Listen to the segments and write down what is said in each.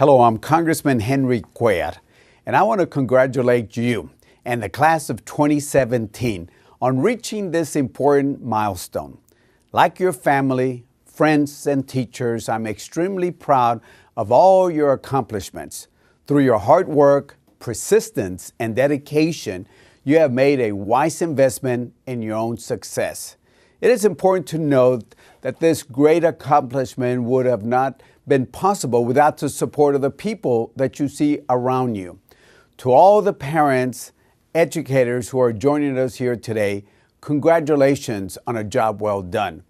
Hello, I'm Congressman Henry Cuellar, and I want to congratulate you and the class of 2017 on reaching this important milestone. Like your family, friends, and teachers, I'm extremely proud of all your accomplishments. Through your hard work, persistence, and dedication, you have made a wise investment in your own success. It is important to note that this great accomplishment would have not been possible without the support of the people that you see around you. To all the parents, educators who are joining us here today, congratulations on a job well done.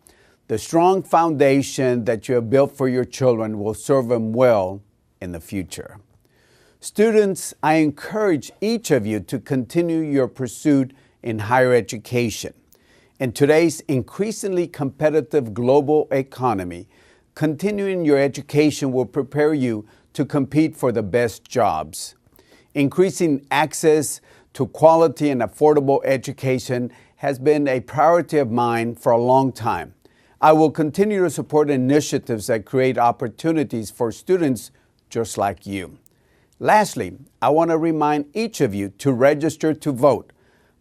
The strong foundation that you have built for your children will serve them well in the future. Students, I encourage each of you to continue your pursuit in higher education. In today's increasingly competitive global economy, continuing your education will prepare you to compete for the best jobs. Increasing access to quality and affordable education has been a priority of mine for a long time. I will continue to support initiatives that create opportunities for students just like you. Lastly, I want to remind each of you to register to vote.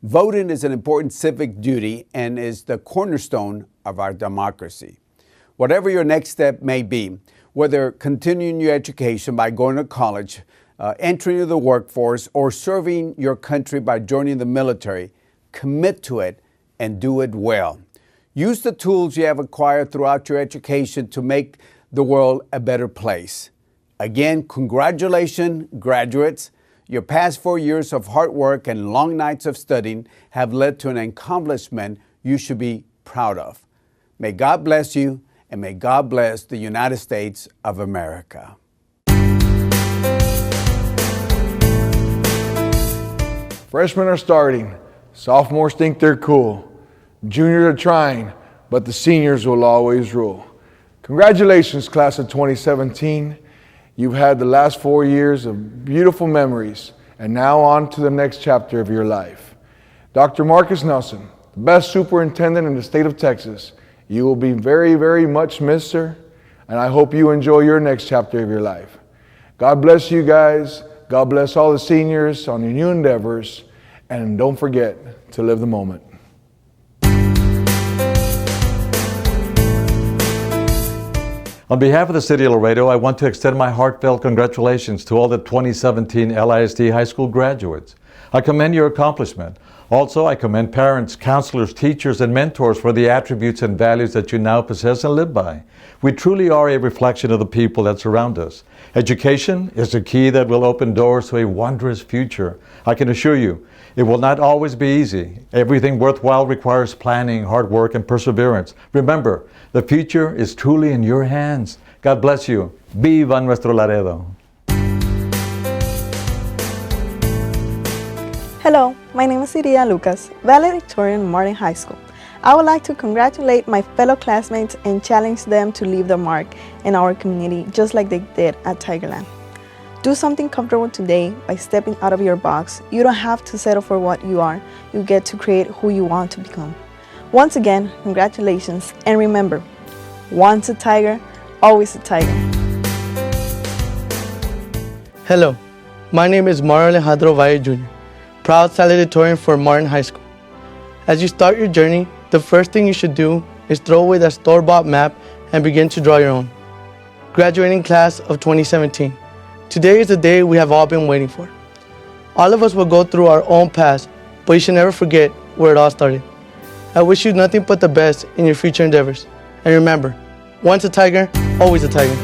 Voting is an important civic duty and is the cornerstone of our democracy. Whatever your next step may be, whether continuing your education by going to college, entering the workforce, or serving your country by joining the military, commit to it and do it well. Use the tools you have acquired throughout your education to make the world a better place. Again, congratulations, graduates. Your past 4 years of hard work and long nights of studying have led to an accomplishment you should be proud of. May God bless you, and may God bless the United States of America. Freshmen are starting. Sophomores think they're cool. Juniors are trying, but the seniors will always rule. Congratulations, class of 2017. You've had the last 4 years of beautiful memories, and now on to the next chapter of your life. Dr. Marcus Nelson, the best superintendent in the state of Texas. You will be very, very much missed, sir, and I hope you enjoy your next chapter of your life. God bless you guys. God bless all the seniors on your new endeavors, and don't forget to live the moment. On behalf of the City of Laredo, I want to extend my heartfelt congratulations to all the 2017 LISD high school graduates. I commend your accomplishment. Also, I commend parents, counselors, teachers, and mentors for the attributes and values that you now possess and live by. We truly are a reflection of the people that surround us. Education is the key that will open doors to a wondrous future. I can assure you, it will not always be easy. Everything worthwhile requires planning, hard work, and perseverance. Remember, the future is truly in your hands. God bless you. Viva nuestro Laredo. Hello, my name is Iria Lucas, Valedictorian, Martin High School. I would like to congratulate my fellow classmates and challenge them to leave their mark in our community just like they did at Tigerland. Do something comfortable today by stepping out of your box. You don't have to settle for what you are. You get to create who you want to become. Once again, congratulations, and remember, once a tiger, always a tiger. Hello, my name is Mario Alejandro Valle Jr., proud valedictorian for Martin High School. As you start your journey, the first thing you should do is throw away that store-bought map and begin to draw your own. Graduating class of 2017. Today is the day we have all been waiting for. All of us will go through our own past, but you should never forget where it all started. I wish you nothing but the best in your future endeavors. And remember, once a tiger, always a tiger.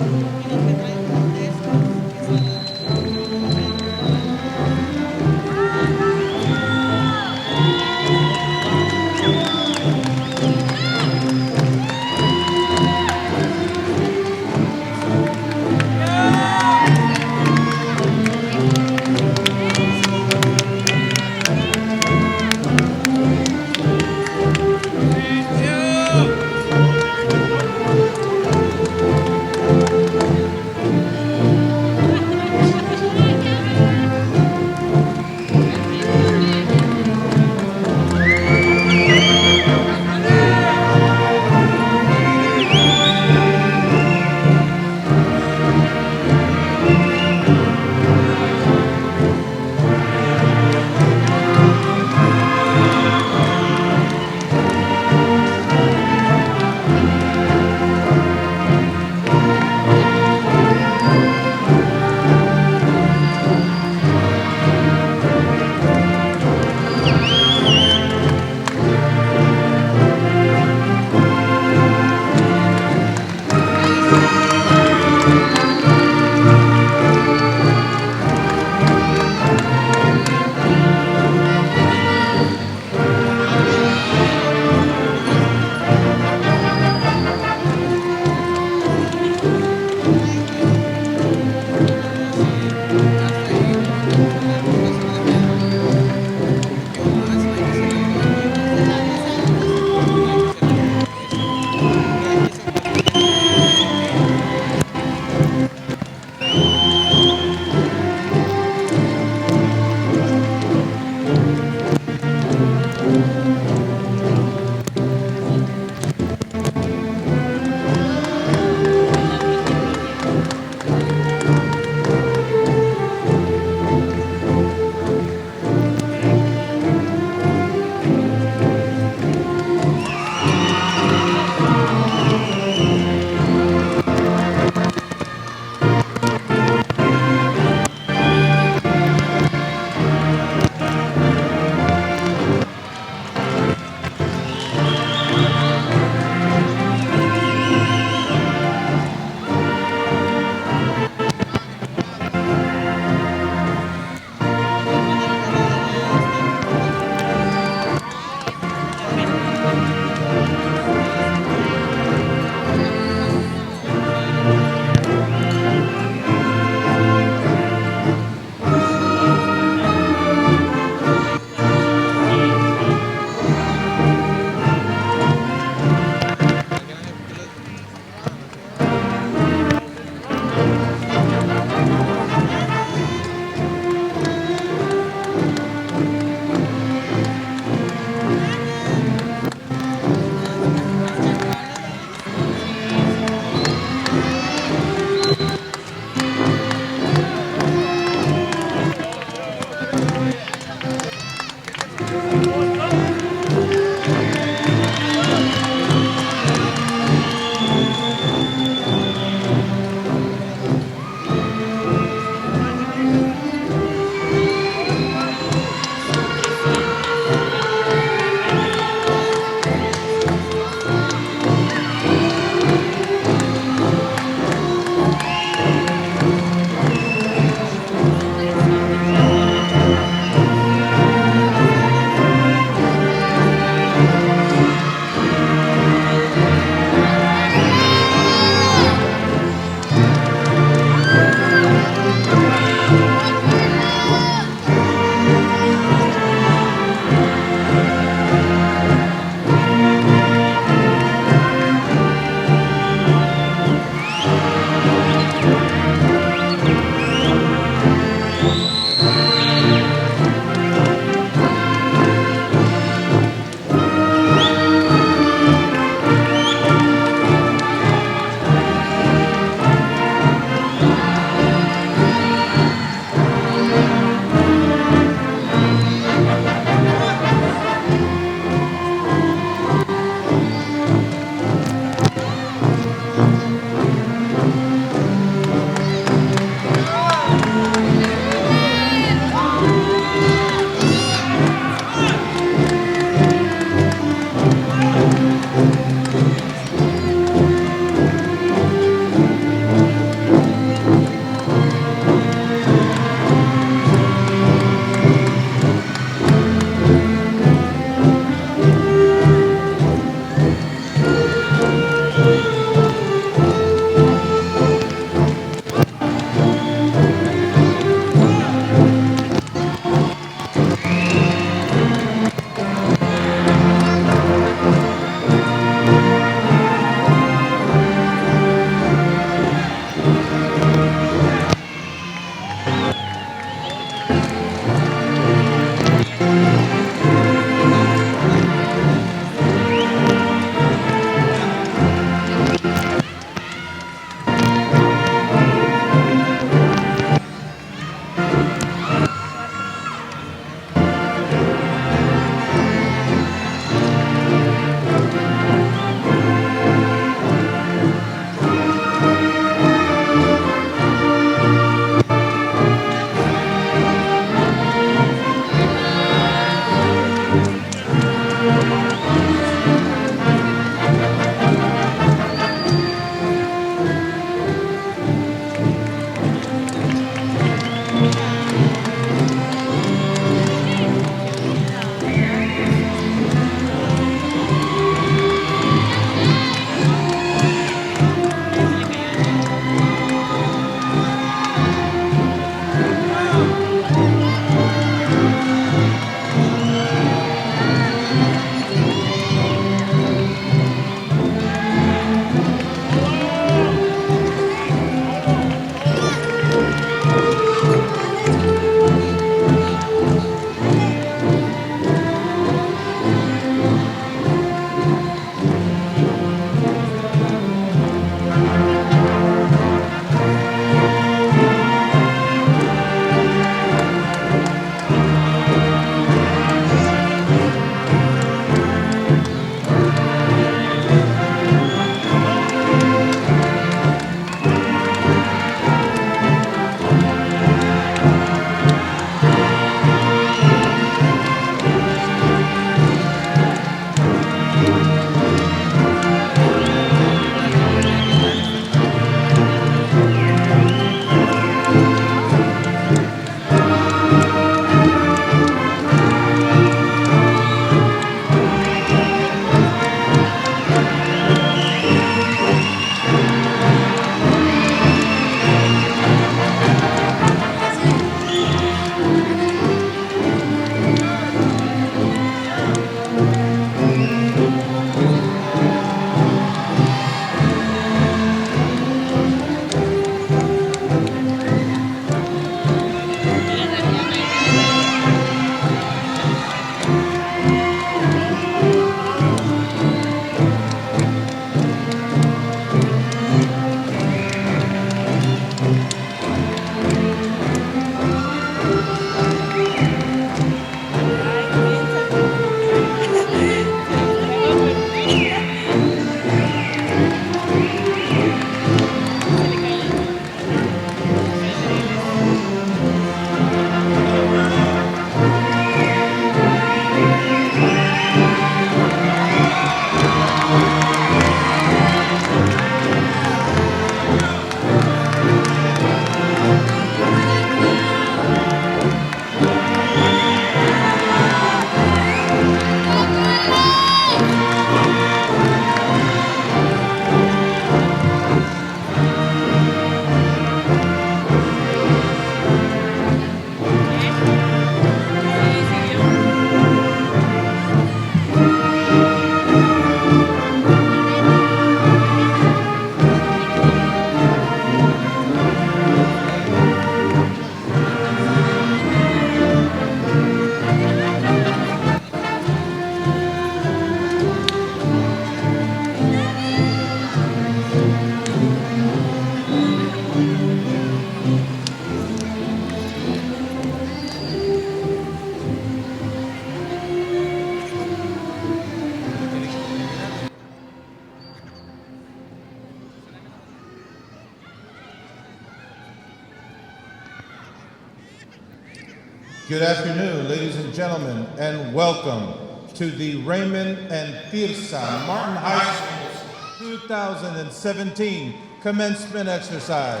Good afternoon, ladies and gentlemen, and welcome to the Raymond and Tirsa Martin High School's 2017 Commencement Exercise.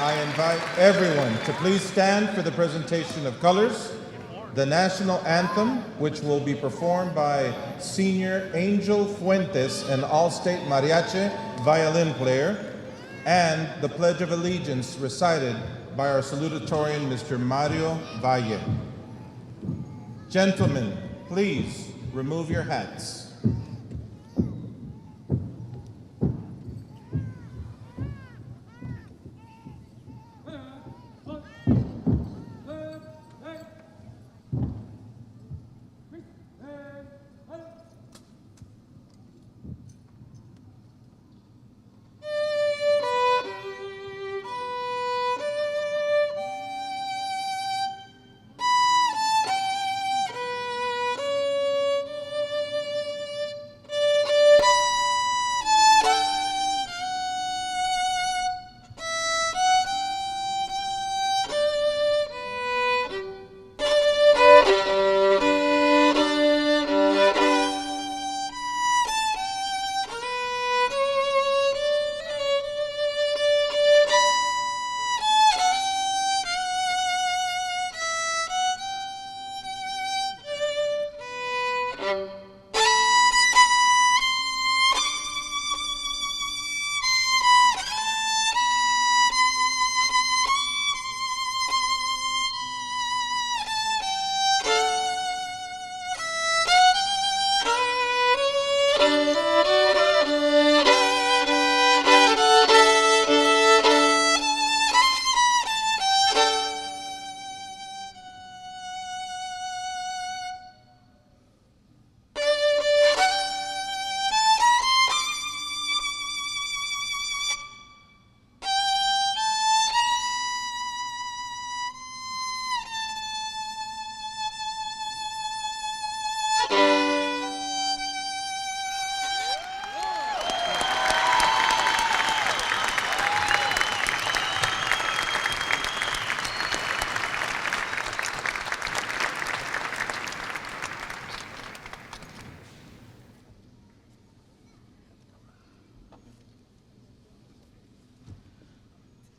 I invite everyone to please stand for the presentation of colors, the national anthem, which will be performed by Senior Angel Fuentes, an all-state mariachi violin player, and the Pledge of Allegiance recited by our salutatorian, Mr. Mario Valle. Gentlemen, please remove your hats.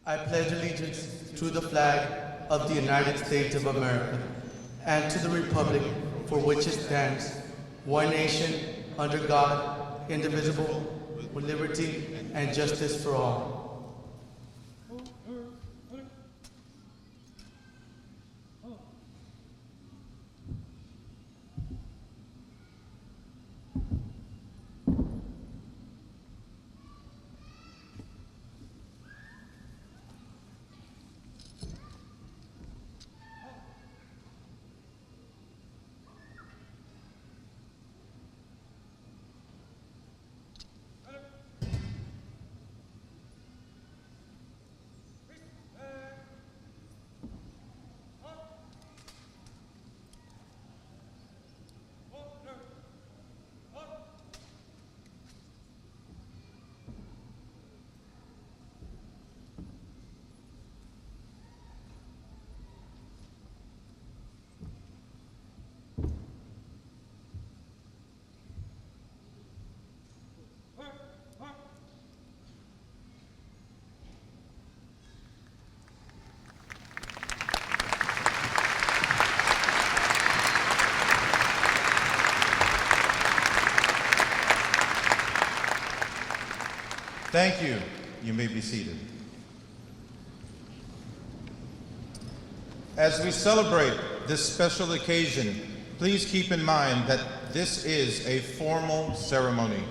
I pledge allegiance to the flag of the United States of America and to the republic for which it stands, one nation, under God, indivisible, with liberty and justice for all. Thank you. You may be seated. As we celebrate this special occasion, please keep in mind that this is a formal ceremony.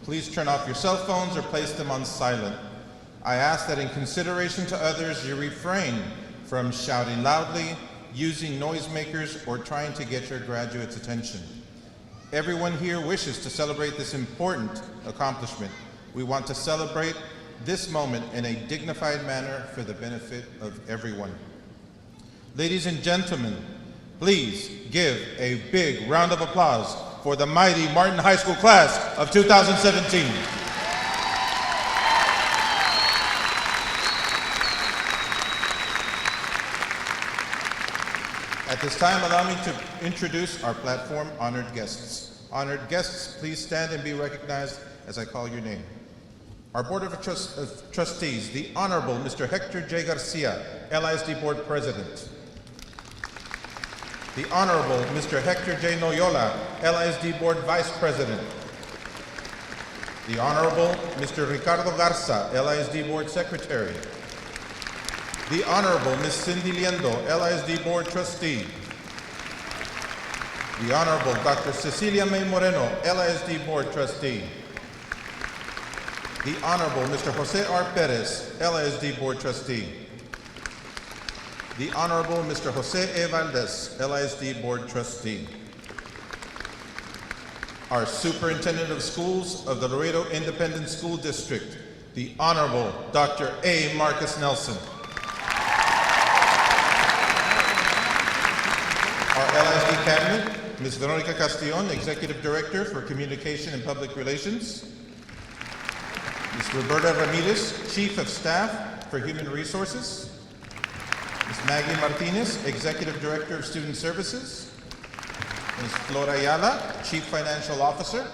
Please turn off your cell phones or place them on silent. I ask that in consideration to others, you refrain from shouting loudly, using noisemakers, or trying to get your graduates' attention. Everyone here wishes to celebrate this important accomplishment. We want to celebrate this moment in a dignified manner for the benefit of everyone. Ladies and gentlemen, please give a big round of applause for the mighty Martin High School class of 2017. At this time, allow me to introduce our platform honored guests. Honored guests, please stand and be recognized as I call your name. Our Board of Trustees, the Honorable Mr. Hector J. Garcia, LISD Board President. The Honorable Mr. Hector J. Noyola, LISD Board Vice President. The Honorable Mr. Ricardo Garza, LISD Board Secretary. The Honorable Ms. Cindy Liendo, LISD Board Trustee. The Honorable Dr. Cecilia May Moreno, LISD Board Trustee. The Honorable Mr. Jose R. Perez, LISD Board Trustee. The Honorable Mr. Jose E. Valdez, LISD Board Trustee. Our Superintendent of Schools of the Laredo Independent School District, the Honorable Dr. A. Marcus Nelson. Our LISD Cabinet, Ms. Veronica Castillon, Executive Director for Communication and Public Relations. Ms. Roberta Ramirez, Chief of Staff for Human Resources. Ms. Maggie Martinez, Executive Director of Student Services. Ms. Flora Ayala, Chief Financial Officer.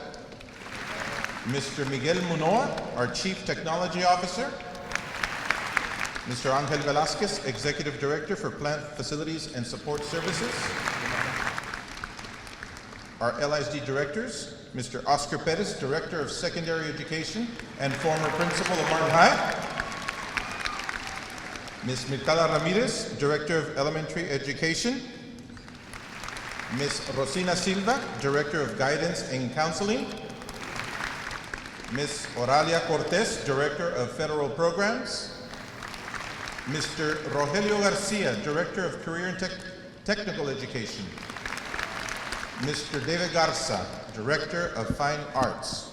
Mr. Miguel Munoa, our Chief Technology Officer. Mr. Angel Velasquez, Executive Director for Plant Facilities and Support Services. Our LISD Directors, Mr. Oscar Perez, Director of Secondary Education and former Principal of Martin High. Ms. Mircala Ramirez, Director of Elementary Education. Ms. Rosina Silva, Director of Guidance and Counseling. Ms. Oralia Cortez, Director of Federal Programs. Mr. Rogelio Garcia, Director of Career and Technical Education. Mr. David Garza, Director of Fine Arts.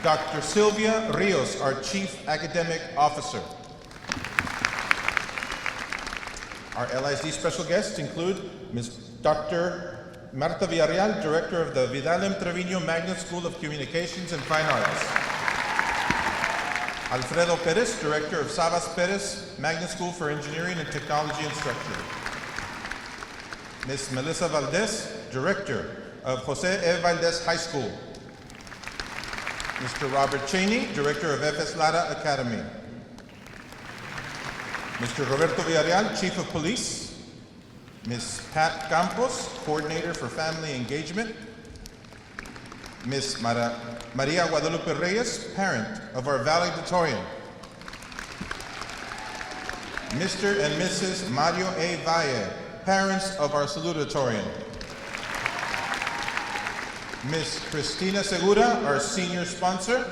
Dr. Sylvia Rios, our Chief Academic Officer. Our LISD special guests include Ms. Dr. Marta Villarreal, Director of the Vidal M. Trevino Magnet School of Communications and Fine Arts. Alfredo Perez, Director of Sabas Perez Magnet School for Engineering and Technology Instruction. Ms. Melissa Valdez, Director of Jose E. Valdez High School. Mr. Robert Cheney, Director of FS Lara Academy. Mr. Roberto Villarreal, Chief of Police. Ms. Pat Campos, Coordinator for Family Engagement. Ms. Maria Guadalupe Reyes, parent of our valedictorian. Mr. and Mrs. Mario A. Valle, parents of our salutatorian. Ms. Cristina Segura, our senior sponsor.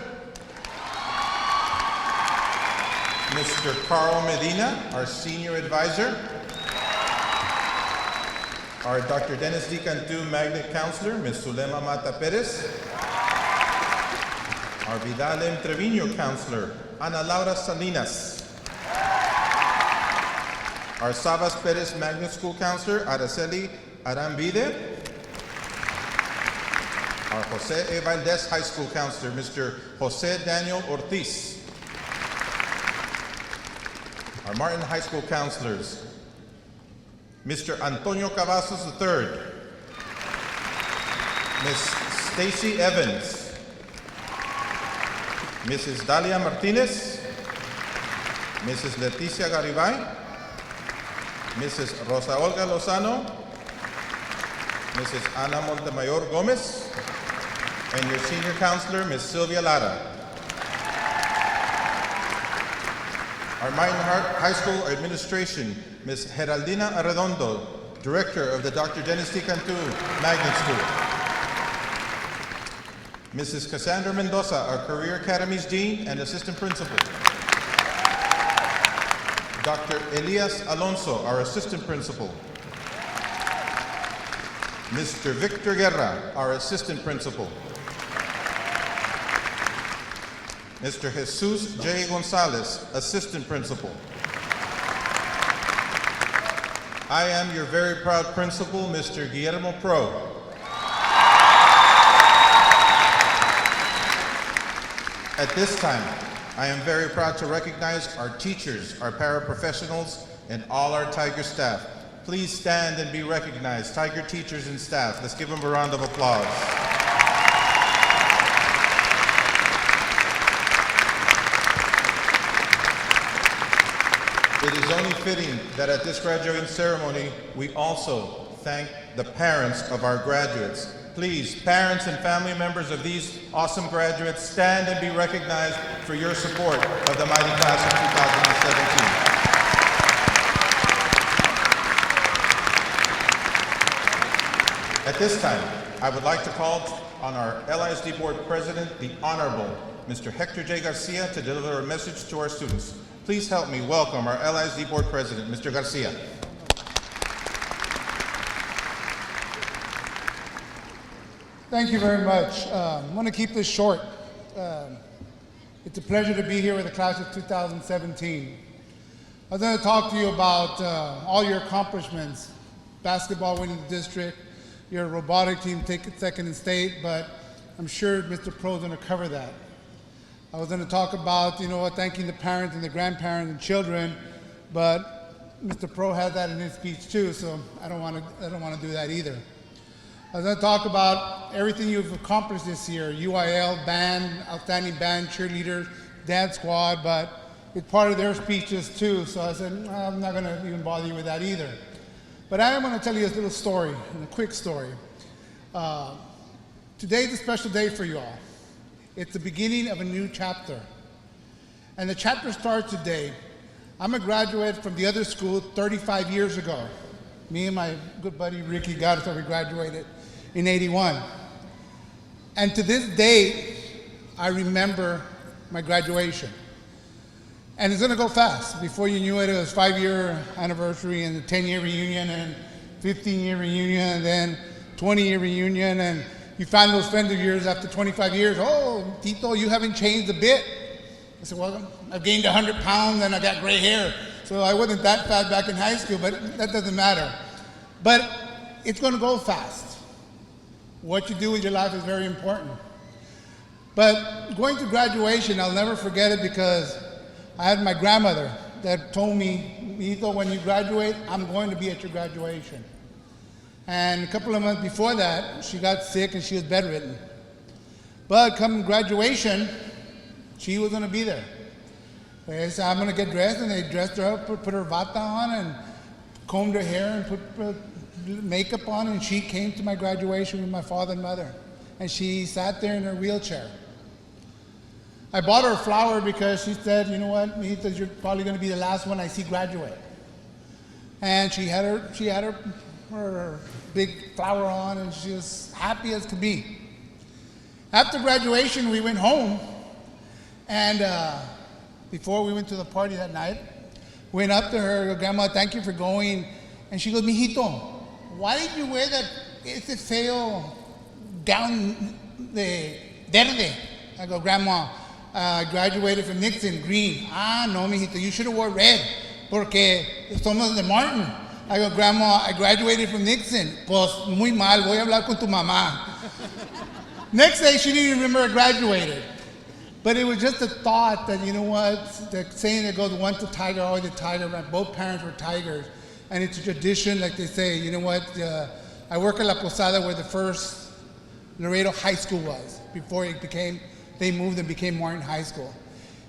Mr. Carl Medina, our senior advisor. Our Dr. Dennis D. Cantu Magnet Counselor, Ms. Zulema Mata Perez. Our Vidal M. Trevino Counselor, Ana Laura Salinas. Our Sabas Perez Magnet School Counselor, Araceli Arambide. Our Jose E. Valdez High School Counselor, Mr. Jose Daniel Ortiz. Our Martin High School Counselors, Mr. Antonio Cavazos III, Ms. Stacy Evans, Mrs. Dalia Martinez, Mrs. Leticia Garibay, Mrs. Rosa Olga Lozano, Mrs. Ana Montemayor Gomez, and your senior counselor, Ms. Sylvia Lara. Our Martin High School Administration, Ms. Geraldina Arredondo, Director of the Dr. Dennis T. Cantu Magnet School. Mrs. Cassandra Mendoza, our Career Academies Dean and Assistant Principal. Dr. Elias Alonso, our Assistant Principal. Mr. Victor Guerra, our Assistant Principal. Mr. Jesus J. Gonzalez, Assistant Principal. I am your very proud principal, Mr. Guillermo Pro. At this time, I am very proud to recognize our teachers, our paraprofessionals, and all our Tiger staff. Please stand and be recognized. Tiger teachers and staff, let's give them a round of applause. It is only fitting that at this graduating ceremony, we also thank the parents of our graduates. Please, parents and family members of these awesome graduates, stand and be recognized for your support of the mighty class of 2017. At this time, I would like to call on our LISD Board President, the Honorable Mr. Hector J. Garcia, to deliver a message to our students. Please help me welcome our LISD Board President, Mr. Garcia. Thank you very much. I'm going to keep this short. It's a pleasure to be here with the class of 2017. I was going to talk to you about all your accomplishments. Basketball winning the district, your robotic team taking second in state, but I'm sure Mr. Pro is going to cover that. I was going to talk about, thanking the parents and the grandparents and children, but Mr. Pro had that in his speech too, so I don't want to do that either. I was going to talk about everything you've accomplished this year, UIL, band, outstanding band, cheerleaders, dance squad, but it's part of their speeches too, so I said, I'm not going to even bother you with that either. But I am going to tell you a little story, a quick story. Today's a special day for you all. It's the beginning of a new chapter. And the chapter starts today. I'm a graduate from the other school 35 years ago. Me and my good buddy Ricky got us, we graduated in '81. And to this day, I remember my graduation. And it's gonna go fast. Before you knew it, it was 5-year anniversary and the 10-year reunion and 15-year reunion and then 20-year reunion, and you found those friends of yours after 25 years. Oh, Tito, you haven't changed a bit. I said, well, I've gained 100 pounds and I got gray hair. So I wasn't that fat back in high school, but that doesn't matter. But it's gonna go fast. What you do with your life is very important. But going to graduation, I'll never forget it because I had my grandmother that told me, Tito, when you graduate, I'm going to be at your graduation. And a couple of months before that, she got sick and she was bedridden. But come graduation, she was gonna be there. They said, I'm gonna get dressed, and they dressed her up, put her bata on and combed her hair and put makeup on, and she came to my graduation with my father and mother. And she sat there in her wheelchair. I bought her a flower because she said, you know what, Mijita, you're probably gonna be the last one I see graduate. And she had her big flower on, and she was happy as could be. After graduation, we went home, and before we went to the party that night, went up to her, Grandma, thank you for going. And she goes, Mijito, why did you wear that feo gown de verde? I go, Grandma, I graduated from Nixon, green. Ah, no, Mijito, you should have worn red, porque somos de Martin. I go, Grandma, I graduated from Nixon. Pues, muy mal, voy a hablar con tu mamá. Next day, she didn't even remember I graduated. But it was just a thought that, you know what, the saying that goes, once a tiger, always a tiger, right? Both parents were tigers. And it's a tradition, like they say, you know what, I work at La Posada where the first Laredo High School was, before they moved and became Martin High School.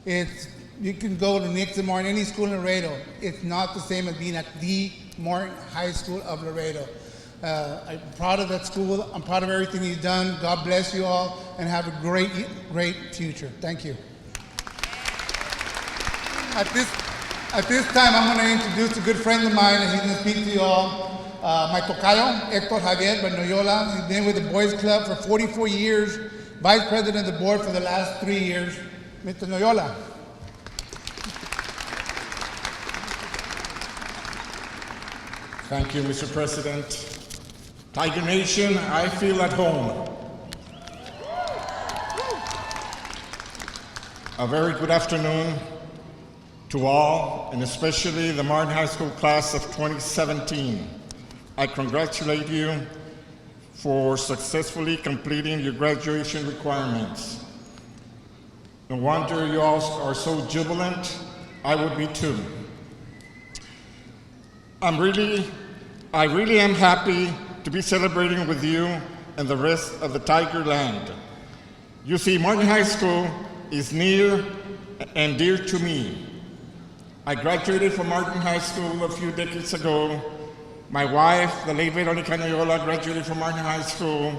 You can go to Nixon, Martin, any school in Laredo. It's not the same as being at the Martin High School of Laredo. I'm proud of that school. I'm proud of everything you've done. God bless you all and have a great, great future. Thank you. At this time, I'm going to introduce a good friend of mine, and he's going to speak to you all. My tocayo, Hector Javier Bernoyola. He's been with the Boys Club for 44 years, Vice President of the board for the last 3 years. Mr. Noyola. Thank you, Mr. President. Tiger Nation, I feel at home. A very good afternoon to all, and especially the Martin High School class of 2017. I congratulate you for successfully completing your graduation requirements. No wonder you all are so jubilant. I would be too. I really am happy to be celebrating with you and the rest of the Tiger Land. You see, Martin High School is near and dear to me. I graduated from Martin High School a few decades ago. My wife, the late Veronica Noyola, graduated from Martin High School.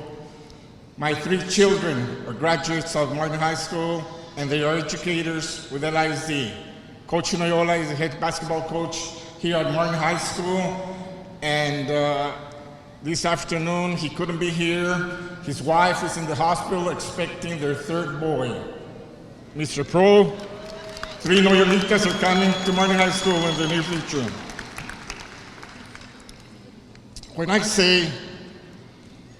My 3 children are graduates of Martin High School, and they are educators with LISD. Coach Noyola is the head basketball coach here at Martin High School, and this afternoon he couldn't be here. His wife is in the hospital expecting their 3rd boy. Mr. Pro, 3 Noyolitas are coming to Martin High School in the near future. When I say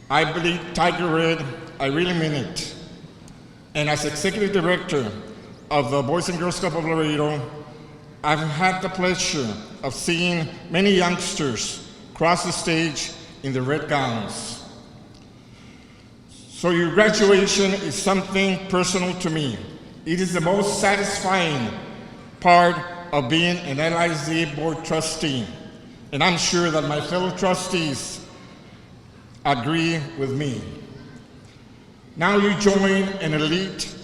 I believe Tiger Red, I really mean it. And as executive director of the Boys and Girls Club of Laredo, I've had the pleasure of seeing many youngsters cross the stage in the red gowns. So your graduation is something personal to me. It is the most satisfying part of being an LISD board trustee. And I'm sure that my fellow trustees agree with me. Now you join an elite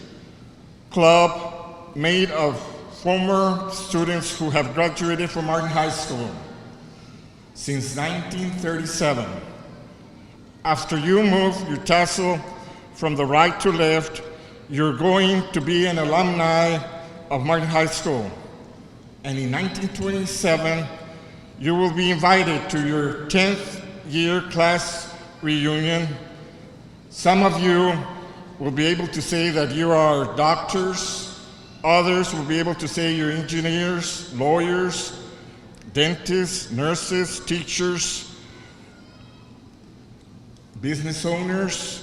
club made of former students who have graduated from Martin High School since 1937. After you move your tassel from the right to left, you're going to be an alumni of Martin High School. And in 1927, you will be invited to your 10th year class reunion. Some of you will be able to say that you are doctors. Others will be able to say you're engineers, lawyers, dentists, nurses, teachers, business owners,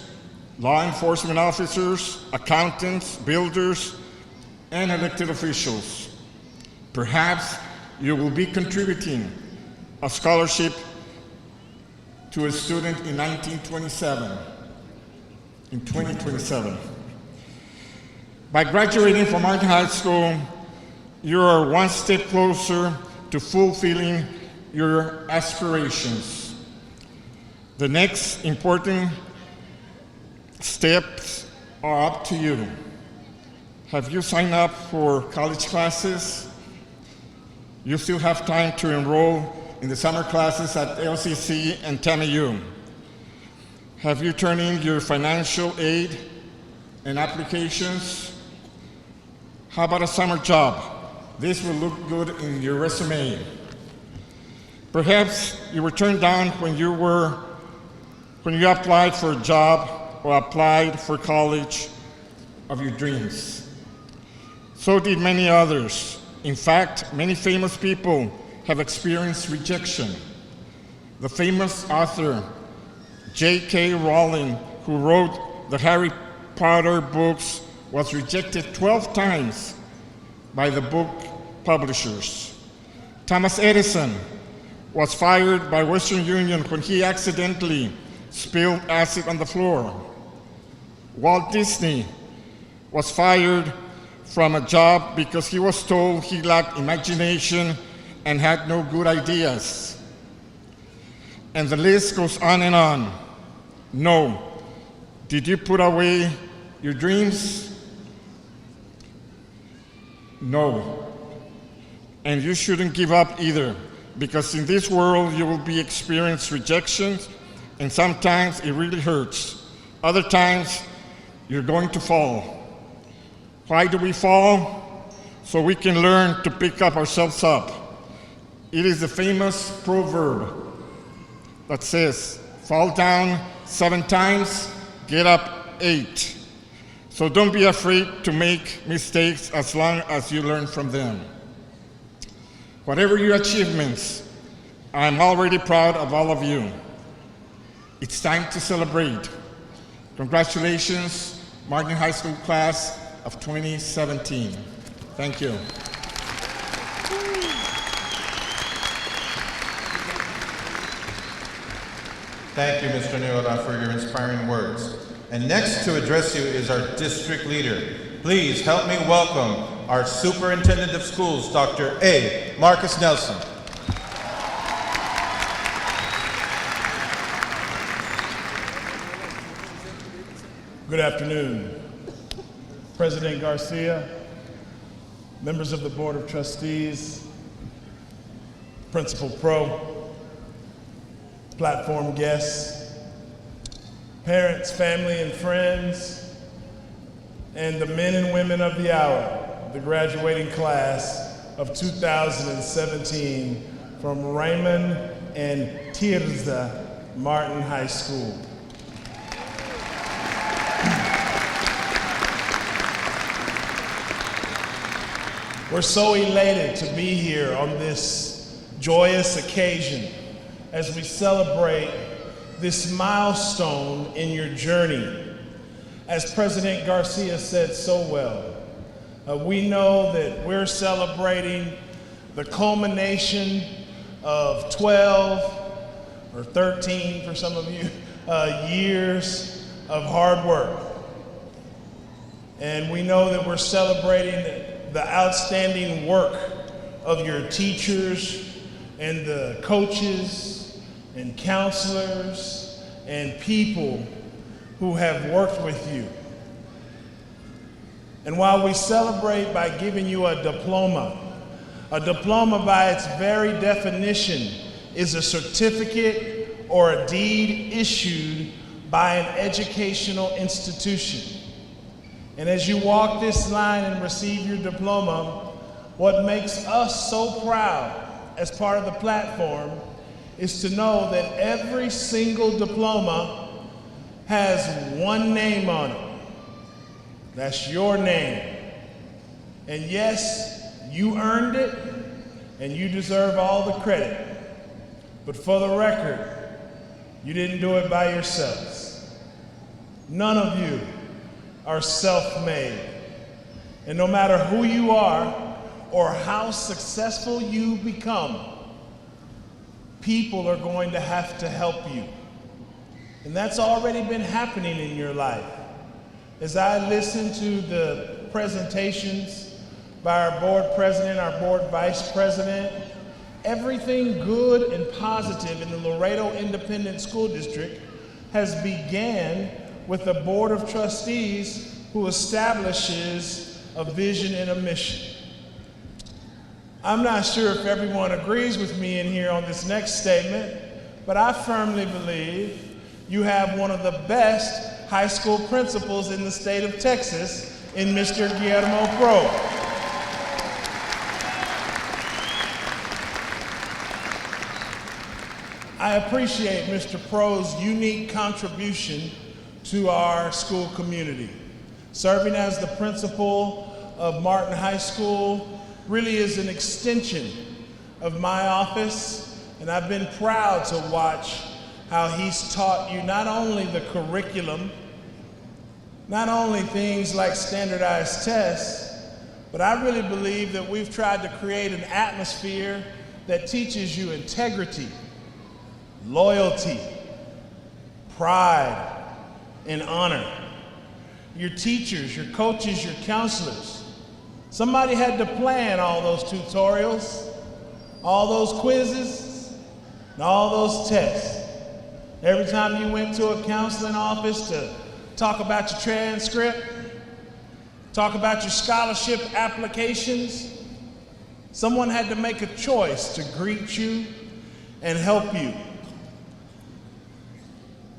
law enforcement officers, accountants, builders, and elected officials. Perhaps you will be contributing a scholarship to a student in 2027. By graduating from Martin High School, you are one step closer to fulfilling your aspirations. The next important steps are up to you. Have you signed up for college classes? You still have time to enroll in the summer classes at LCC and TAMIU. Have you turned in your financial aid and applications? How about a summer job? This will look good in your resume. Perhaps you were turned down when you applied for a job or applied for college of your dreams. So did many others. In fact, many famous people have experienced rejection. The famous author J.K. Rowling, who wrote the Harry Potter books, was rejected 12 times by the book publishers. Thomas Edison was fired by Western Union when he accidentally spilled acid on the floor. Walt Disney was fired from a job because he was told he lacked imagination and had no good ideas. And the list goes on and on. No. Did you put away your dreams? No. And you shouldn't give up either, because in this world you will be experiencing rejection, and sometimes it really hurts. Other times you're going to fall. Why do we fall? So we can learn to pick up ourselves up. It is the famous proverb that says, fall down 7 times, get up 8. So don't be afraid to make mistakes as long as you learn from them. Whatever your achievements, I'm already proud of all of you. It's time to celebrate. Congratulations, Martin High School class of 2017. Thank you. Thank you, Mr. Noyola, for your inspiring words. And next to address you is our district leader. Please help me welcome our Superintendent of Schools, Dr. A. Marcus Nelson. Good afternoon. President Garcia, members of the Board of Trustees, Principal Pro, platform guests, parents, family, and friends, and the men and women of the hour, the graduating class of 2017 from Raymond and Tirza Martin High School. We're so elated to be here on this joyous occasion as we celebrate this milestone in your journey. As President Garcia said so well, we know that we're celebrating the culmination of 12 or 13 for some of you years of hard work. And we know that we're celebrating the outstanding work of your teachers and the coaches and counselors and people who have worked with you. And while we celebrate by giving you a diploma by its very definition is a certificate or a deed issued by an educational institution. And as you walk this line and receive your diploma, what makes us so proud as part of the platform is to know that every single diploma has one name on it. That's your name. And yes, you earned it, and you deserve all the credit. But for the record, you didn't do it by yourselves. None of you are self-made. And no matter who you are or how successful you become, people are going to have to help you. And that's already been happening in your life. As I listen to the presentations by our board president, our board vice president, everything good and positive in the Laredo Independent School District has began with the Board of Trustees who establishes a vision and a mission. I'm not sure if everyone agrees with me in here on this next statement, but I firmly believe you have one of the best high school principals in the state of Texas in Mr. Guillermo Pro. I appreciate Mr. Pro's unique contribution to our school community. Serving as the principal of Martin High School really is an extension of my office, and I've been proud to watch how he's taught you not only the curriculum, not only things like standardized tests, but I really believe that we've tried to create an atmosphere that teaches you integrity, loyalty, pride, and honor. Your teachers, your coaches, your counselors. Somebody had to plan all those tutorials, all those quizzes, and all those tests. Every time you went to a counseling office to talk about your transcript, talk about your scholarship applications, someone had to make a choice to greet you and help you.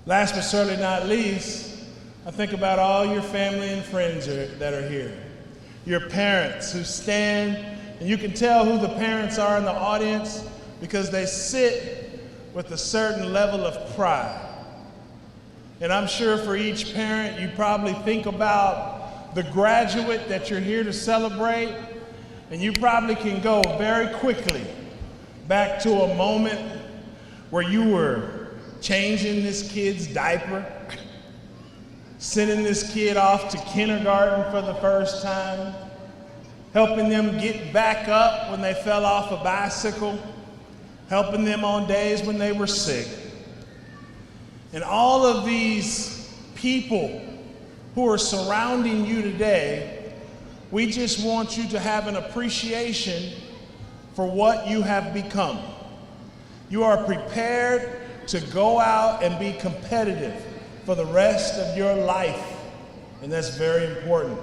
Last but certainly not least, I think about all your family and friends that are here. Your parents who stand, and you can tell who the parents are in the audience because they sit with a certain level of pride. And I'm sure for each parent, you probably think about the graduate that you're here to celebrate, and you probably can go very quickly back to a moment where you were changing this kid's diaper, sending this kid off to kindergarten for the first time, helping them get back up when they fell off a bicycle, helping them on days when they were sick. And all of these people who are surrounding you today, we just want you to have an appreciation for what you have become. You are prepared to go out and be competitive for the rest of your life And that's very important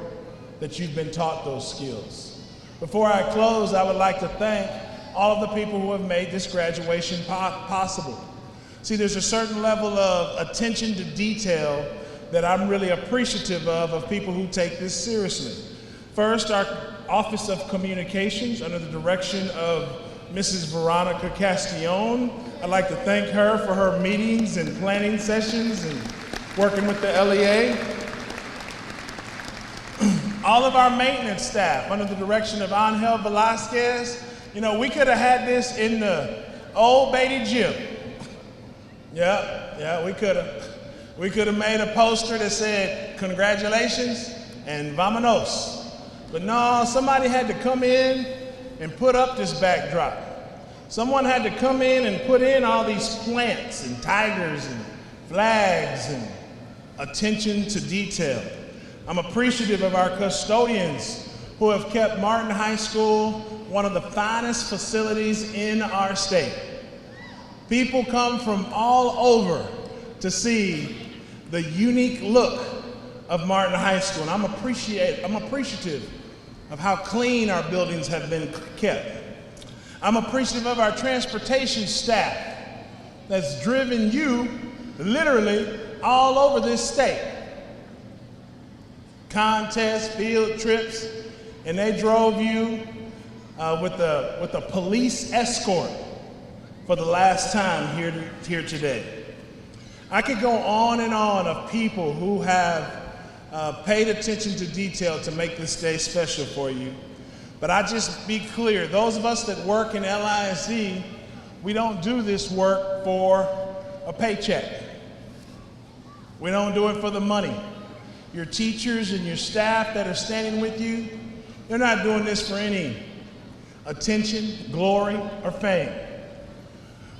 that you've been taught those skills. Before I close, I would like to thank all of the people who have made this graduation possible. See, there's a certain level of attention to detail that I'm really appreciative of people who take this seriously. First, our Office of Communications under the direction of Mrs. Veronica Castillon. I'd like to thank her for her meetings and planning sessions and working with the LEA. All of our maintenance staff under the direction of Angel Velasquez. You know, we could have had this in the old Beatty gym. Yeah, we could have. We could have made a poster that said, congratulations and vamonos. But no, somebody had to come in and put up this backdrop. Someone had to come in and put in all these plants and tigers and flags and attention to detail. I'm appreciative of our custodians who have kept Martin High School one of the finest facilities in our state. People come from all over to see the unique look of Martin High School, and I'm appreciative of how clean our buildings have been kept. I'm appreciative of our transportation staff that's driven you literally all over this state. Contests, field trips, and they drove you with a police escort for the last time here today. I could go on and on of people who have paid attention to detail to make this day special for you. But I just be clear, those of us that work in LISD, we don't do this work for a paycheck. We don't do it for the money. Your teachers and your staff that are standing with you, they're not doing this for any attention, glory, or fame.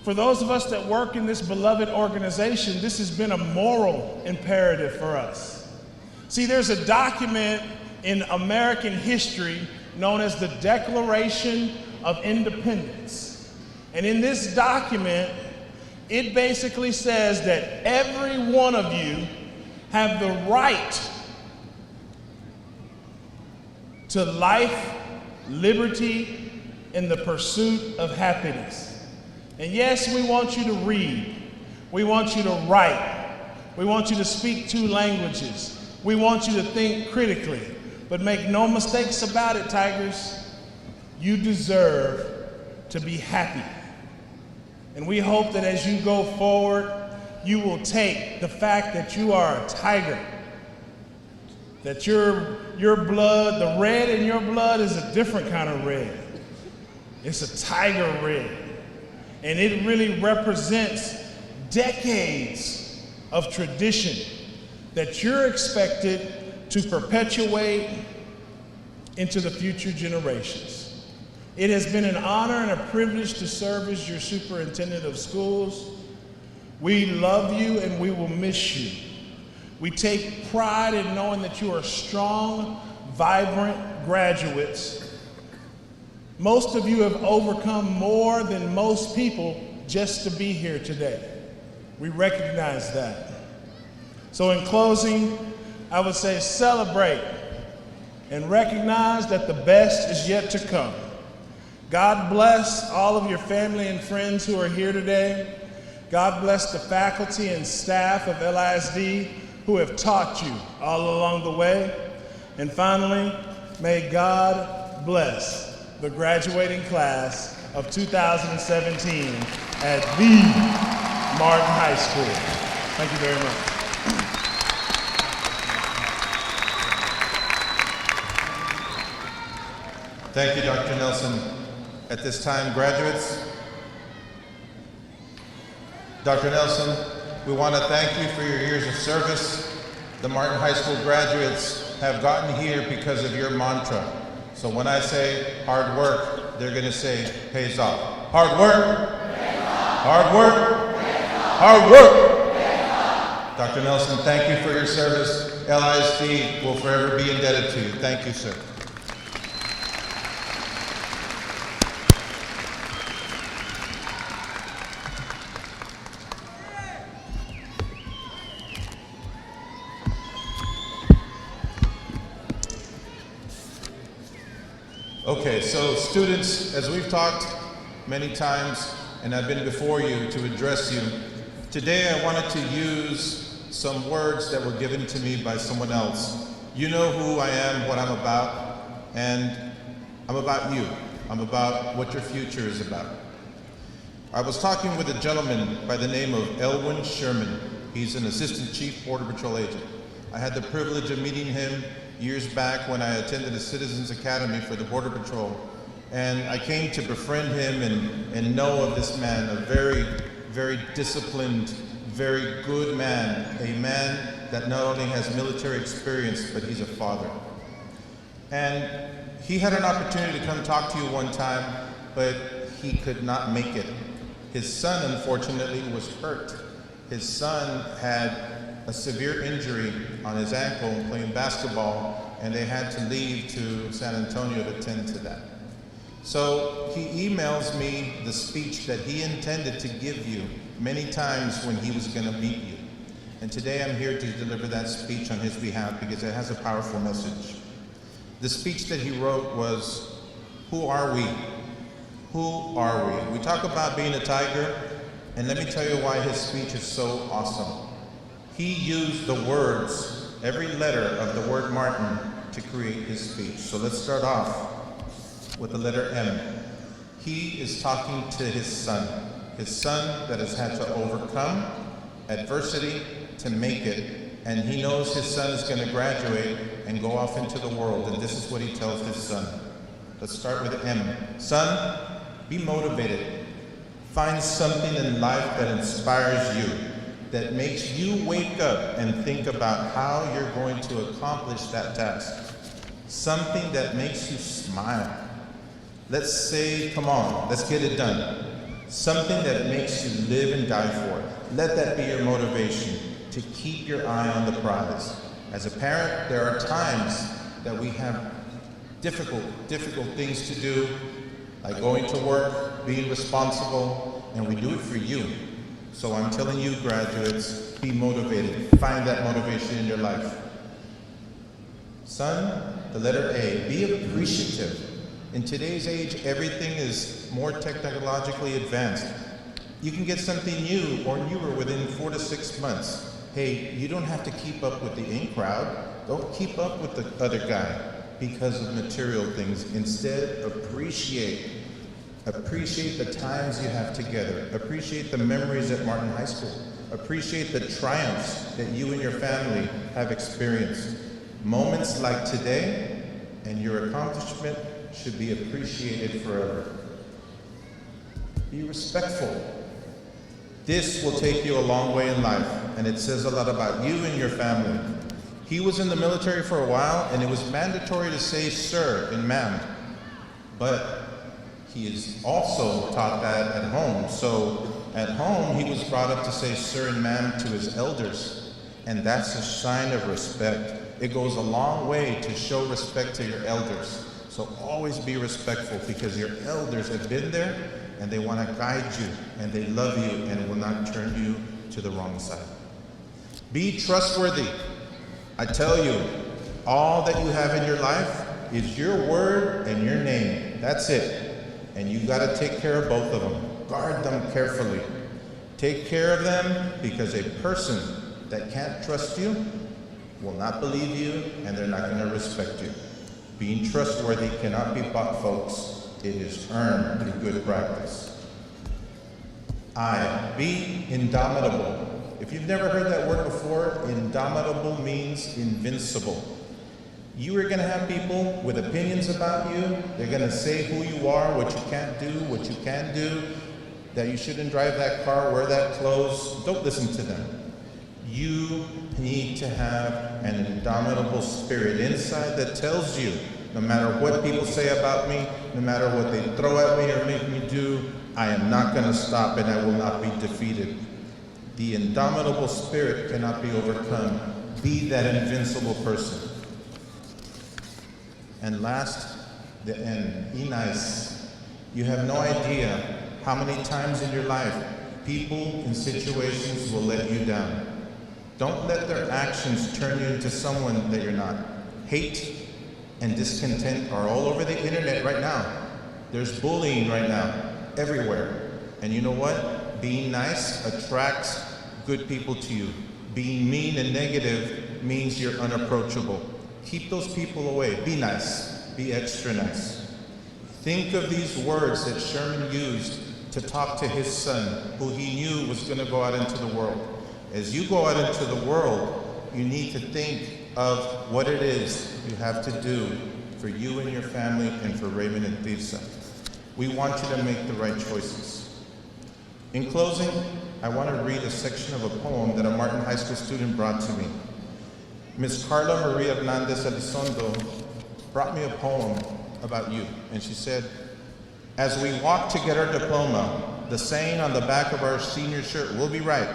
For those of us that work in this beloved organization, this has been a moral imperative for us. See, there's a document in American history known as the Declaration of Independence. And in this document, it basically says that every one of you have the right to life, liberty, and the pursuit of happiness. And yes, we want you to read. We want you to write. We want you to speak 2 languages. We want you to think critically. But make no mistakes about it, Tigers. You deserve to be happy. And we hope that as you go forward, you will take the fact that you are a Tiger, that your blood, the red in your blood is a different kind of red. It's a Tiger red. And it really represents decades of tradition that you're expected to perpetuate into the future generations. It has been an honor and a privilege to serve as your superintendent of schools. We love you and we will miss you. We take pride in knowing that you are strong, vibrant graduates. Most of you have overcome more than most people just to be here today. We recognize that. So in closing, I would say celebrate and recognize that the best is yet to come. God bless all of your family and friends who are here today. God bless the faculty and staff of LISD who have taught you all along the way. And finally, may God bless the graduating class of 2017 at the Martin High School. Thank you very much. Thank you, Dr. Nelson. At this time, graduates, Dr. Nelson, we want to thank you for your years of service. The Martin High School graduates have gotten here because of your mantra. So when I say hard work, they're going to say pays off. Hard work. Hard work. Hard work. Dr. Nelson, thank you for your service. LISD will forever be indebted to you. Thank you, sir. Okay, so students, as we've talked many times, and I've been before you to address you, today I wanted to use some words that were given to me by someone else. You know who I am, what I'm about, and I'm about you. I'm about what your future is about. I was talking with a gentleman by the name of Elwin Sherman. He's an Assistant Chief Border Patrol agent. I had the privilege of meeting him years back when I attended the Citizens Academy for the Border Patrol. And I came to befriend him and know of this man, a very, very disciplined, very good man, a man that not only has military experience, but he's a father. And he had an opportunity to come talk to you one time, but he could not make it. His son, unfortunately, was hurt. His son had a severe injury on his ankle playing basketball, and they had to leave to San Antonio to tend to that. So he emails me the speech that he intended to give you many times when he was going to meet you. And today I'm here to deliver that speech on his behalf because it has a powerful message. The speech that he wrote was, who are we? Who are we? We talk about being a tiger, and let me tell you why his speech is so awesome. He used the words, every letter of the word Martin, to create his speech. So let's start off with the letter M. He is talking to his son that has had to overcome adversity to make it, and he knows his son is going to graduate and go off into the world, and this is what he tells his son. Let's start with M. Son, be motivated. Find something in life that inspires you, that makes you wake up and think about how you're going to accomplish that task. Something that makes you smile. Let's say, come on, let's get it done. Something that makes you live and die for. Let that be your motivation to keep your eye on the prize. As a parent, there are times that we have difficult things to do, like going to work, being responsible, and we do it for you. So I'm telling you, graduates, be motivated. Find that motivation in your life. Son, the letter A, be appreciative. In today's age, everything is more technologically advanced. You can get something new or newer within 4 to 6 months. Hey, you don't have to keep up with the in crowd. Don't keep up with the other guy because of material things. Instead, appreciate the times you have together. Appreciate the memories at Martin High School. Appreciate the triumphs that you and your family have experienced. Moments like today and your accomplishment should be appreciated forever. Be respectful. This will take you a long way in life, and it says a lot about you and your family. He was in the military for a while, and it was mandatory to say sir and ma'am. But he is also taught that at home. So at home, he was brought up to say sir and ma'am to his elders, and that's a sign of respect. It goes a long way to show respect to your elders. So always be respectful because your elders have been there and they want to guide you and they love you and will not turn you to the wrong side. Be trustworthy. I tell you, all that you have in your life is your word and your name. That's it. And you got to take care of both of them. Guard them carefully. Take care of them because a person that can't trust you will not believe you and they're not going to respect you. Being trustworthy cannot be bought, folks. It is earned through good practice. I, be indomitable. If you've never heard that word before, indomitable means invincible. You are going to have people with opinions about you. They're going to say who you are, what you can't do, what you can do, that you shouldn't drive that car, wear that clothes. Don't listen to them. You need to have an indomitable spirit inside that tells you, no matter what people say about me, no matter what they throw at me or make me do, I am not going to stop and I will not be defeated. The indomitable spirit cannot be overcome. Be that invincible person. And last, the N, be nice. You have no idea how many times in your life people in situations will let you down. Don't let their actions turn you into someone that you're not. Hate, and discontent are all over the internet right now. There's bullying right now, everywhere. And you know what? Being nice attracts good people to you. Being mean and negative means you're unapproachable. Keep those people away. Be nice. Be extra nice. Think of these words that Sherman used to talk to his son, who he knew was going to go out into the world. As you go out into the world, you need to think of what it is you have to do for you and your family and for Raymond and Tirsa. We want you to make the right choices. In closing, I want to read a section of a poem that a Martin High School student brought to me. Miss Carla Maria Hernandez Elizondo brought me a poem about you, and she said, as we walk to get our diploma, the saying on the back of our senior shirt will be right.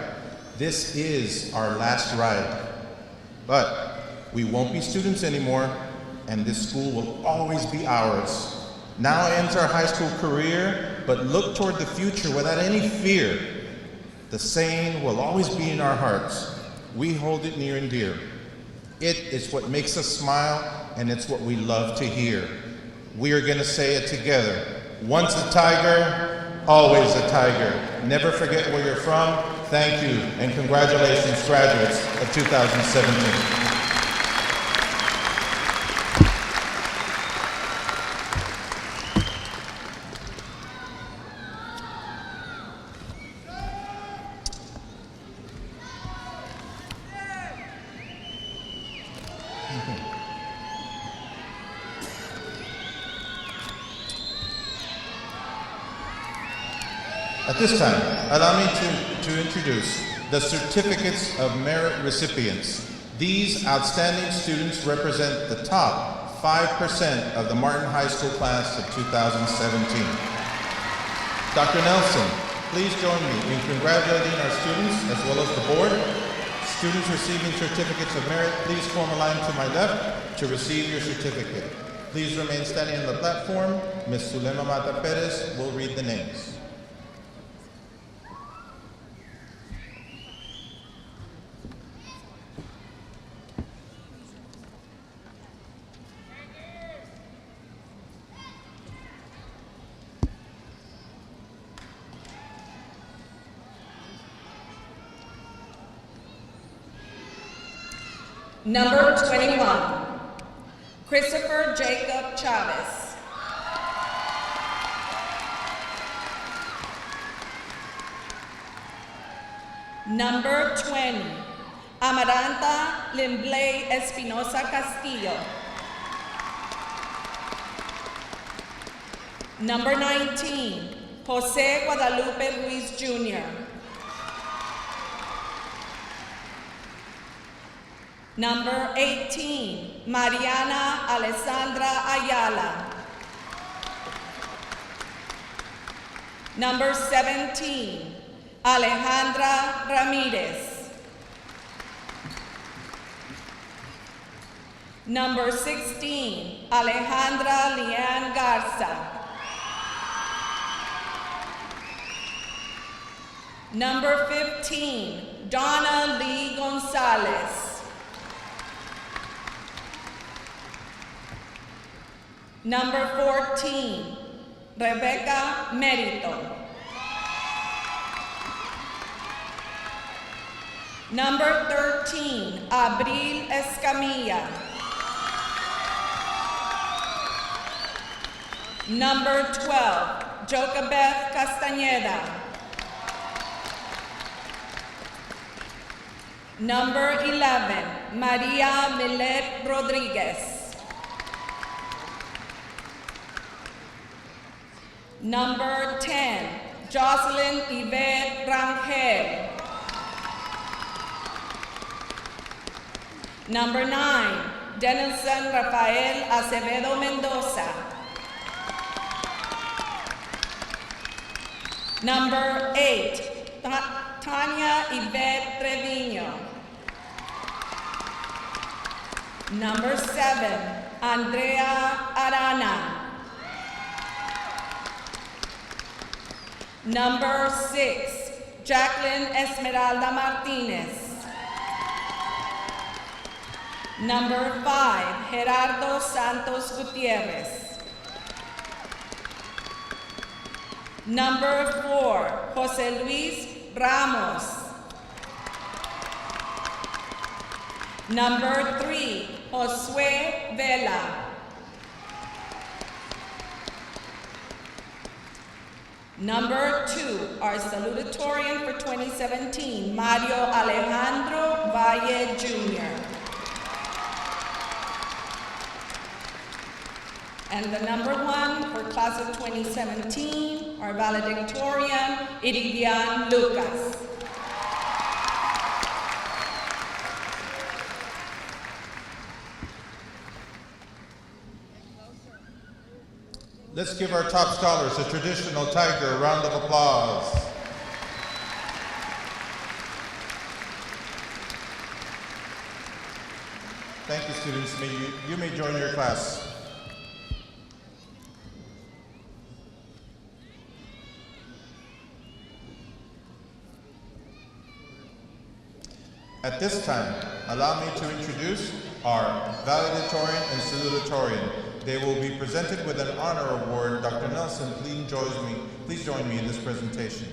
This is our last ride. But we won't be students anymore, and this school will always be ours. Now ends our high school career, but look toward the future without any fear. The saying will always be in our hearts. We hold it near and dear. It is what makes us smile, and it's what we love to hear. We are going to say it together. Once a tiger, always a tiger. Never forget where you're from. Thank you, and congratulations, graduates of 2017. At this time, allow me to introduce the Certificates of Merit recipients. These outstanding students represent the top 5% of the Martin High School class of 2017. Dr. Nelson, please join me in congratulating our students as well as the board. Students receiving Certificates of Merit, please form a line to my left to receive your certificate. Please remain standing on the platform. Ms. Zulema Mata Perez will read the names. Number 21, Christopher Jacob Chavez. Number 20, Amaranta Limblay Espinosa Castillo. Number 19, Jose Guadalupe Ruiz Jr. Number 18, Mariana Alessandra Ayala. Number 17, Alejandra Ramirez. Number 16, Alejandra Leanne Garza. Number 15, Donna Lee Gonzalez. Number 14, Rebecca Merito. Number 13, Abril Escamilla. Number 12, Jocabeth Castañeda. Number 11, Maria Milet Rodriguez. Number 10, Jocelyn Yvette Rangel. Number 9, Denilson Rafael Acevedo Mendoza. Number 8, Tanya Yvette Trevino. Number 7, Andrea Arana. Number 6, Jacqueline Esmeralda Martinez. Number 5, Gerardo Santos Gutierrez. Number 4, Jose Luis Ramos. Number 3, Josue Vela. Number 2, our salutatorian for 2017, Mario Alejandro Valle Jr. And the number 1 for class of 2017, our valedictorian, Iridian Lucas. Let's give our top scholars a traditional Tiger round of applause. Thank you, students. You may join your class. At this time, allow me to introduce our valedictorian and salutatorian. They will be presented with an honor award. Dr. Nelson, please join me in this presentation.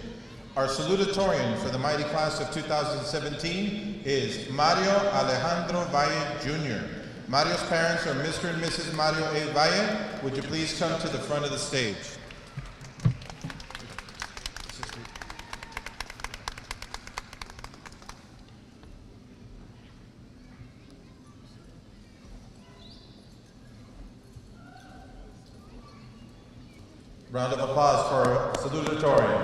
Our salutatorian for the mighty class of 2017 is Mario Alejandro Valle Jr. Mario's parents are Mr. and Mrs. Mario A. Valle. Would you please come to the front of the stage? Round of applause for our salutatorian.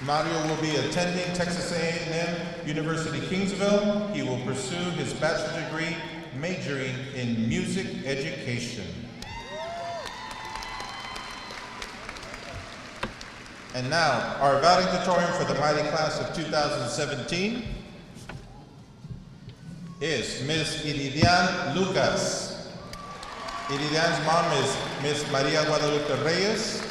Mario will be attending Texas A&M University Kingsville. He will pursue his bachelor's degree majoring in music education. And now, our valedictorian for the mighty class of 2017 is Ms. Iridian Lucas. Iridian's mom is Ms. Maria Guadalupe Reyes.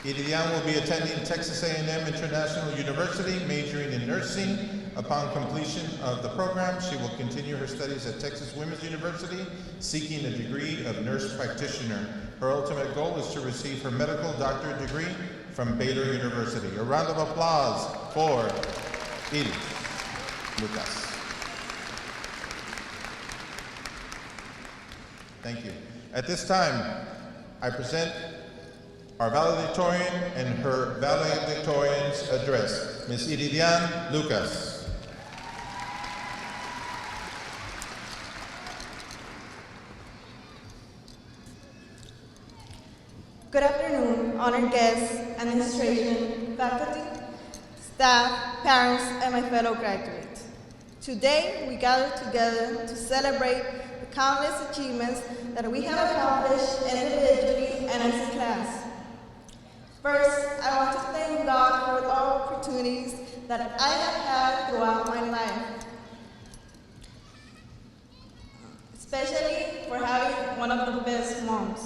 Iridian will be attending Texas A&M International University, majoring in nursing. Upon completion of the program, she will continue her studies at Texas Women's University, seeking a degree of nurse practitioner. Her ultimate goal is to receive her medical doctorate degree from Baylor University. A round of applause for Iri Lucas. Thank you. At this time, I present our valedictorian and her valedictorian's address, Ms. Iridian Lucas. Good afternoon, honored guests, administration, faculty, staff, parents, and my fellow graduates. Today, we gather together to celebrate the countless achievements that we have accomplished individually and as a class. First, I want to thank God for all opportunities that I have had throughout my life, especially for having one of the best moms.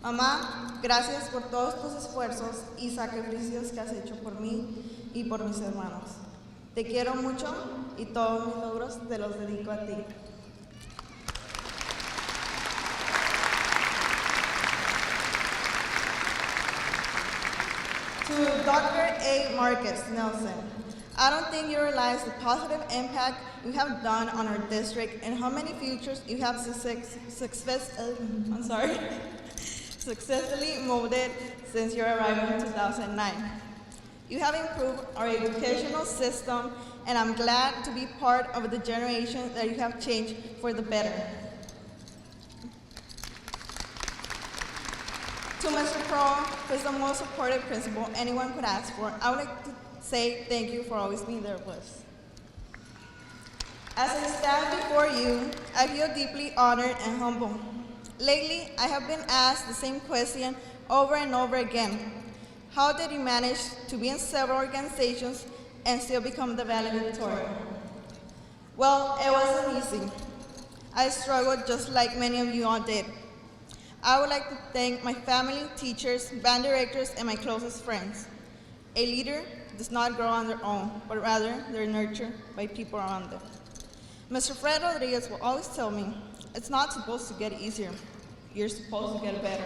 Mamá, gracias por todos tus esfuerzos y sacrificios que has hecho por mí y por mis hermanos. Te quiero mucho y todos mis logros te los dedico a ti. To Dr. A. Marcus Nelson, I don't think you realize the positive impact you have done on our district and how many futures you have successfully molded since your arrival in 2009. You have improved our educational system, and I'm glad to be part of the generation that you have changed for the better. To Mr. Pro, who is the most supportive principal anyone could ask for, I would like to say thank you for always being there with us. As I stand before you, I feel deeply honored and humble. Lately, I have been asked the same question over and over again. How did you manage to be in several organizations and still become the valedictorian? Well, it wasn't easy. I struggled just like many of you all did. I would like to thank my family, teachers, band directors, and my closest friends. A leader does not grow on their own, but rather they're nurtured by people around them. Mr. Fred Rodriguez will always tell me, it's not supposed to get easier, you're supposed to get better.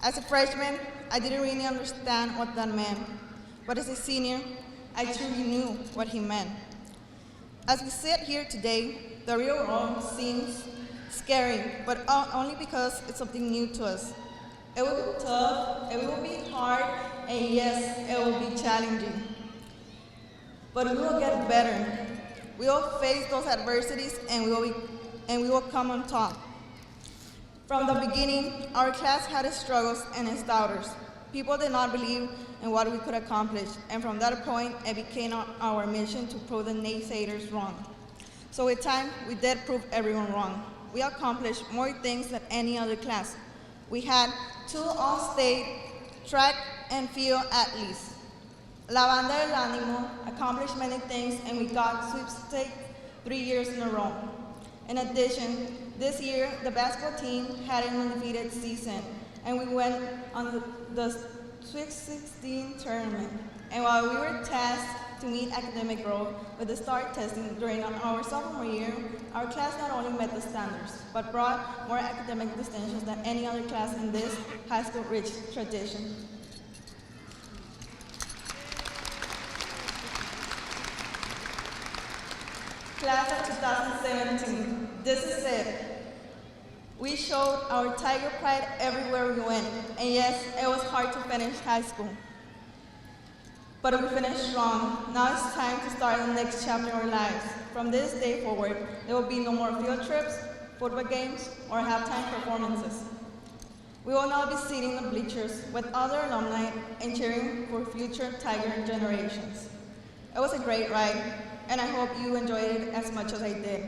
As a freshman, I didn't really understand what that meant, but as a senior, I truly knew what he meant. As we sit here today, the real world seems scary, but only because it's something new to us. It will be tough, it will be hard, and yes, it will be challenging. But we will get better. We will face those adversities and we will come on top. From the beginning, our class had its struggles and its doubters. People did not believe in what we could accomplish, and from that point, it became our mission to prove the naysayers wrong. So with time, we did prove everyone wrong. We accomplished more things than any other class. We had 2 all-state, track and field athletes. La Banda del Ánimo accomplished many things, and we got sweepstakes 3 years in a row. In addition, this year, the basketball team had an undefeated season, and we went on the Sweet 16 tournament. And while we were tasked to meet academic growth with the STAR testing during our sophomore year, our class not only met the standards, but brought more academic distinctions than any other class in this high school-rich tradition. Class of 2017, this is it. We showed our Tiger pride everywhere we went, and yes, it was hard to finish high school. But we finished strong. Now it's time to start the next chapter of our lives. From this day forward, there will be no more field trips, football games, or halftime performances. We will now be sitting in the bleachers with other alumni and cheering for future Tiger generations. It was a great ride, and I hope you enjoyed it as much as I did.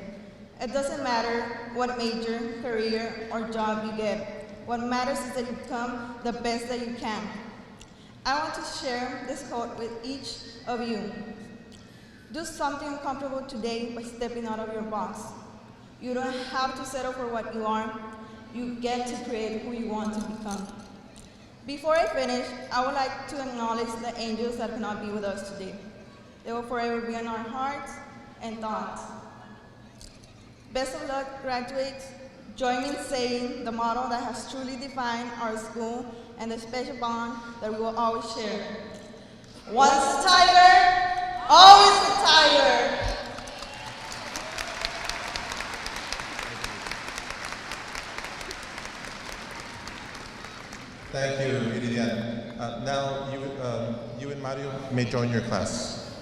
It doesn't matter what major, career, or job you get. What matters is that you become the best that you can. I want to share this quote with each of you. Do something uncomfortable today by stepping out of your box. You don't have to settle for what you are. You get to create who you want to become. Before I finish, I would like to acknowledge the angels that cannot be with us today. They will forever be in our hearts and thoughts. Best of luck, graduates. Join me in saying the motto that has truly defined our school and the special bond that we will always share. Once a Tiger, always a Tiger. Thank you, Iridian. Now, you and Mario may join your class.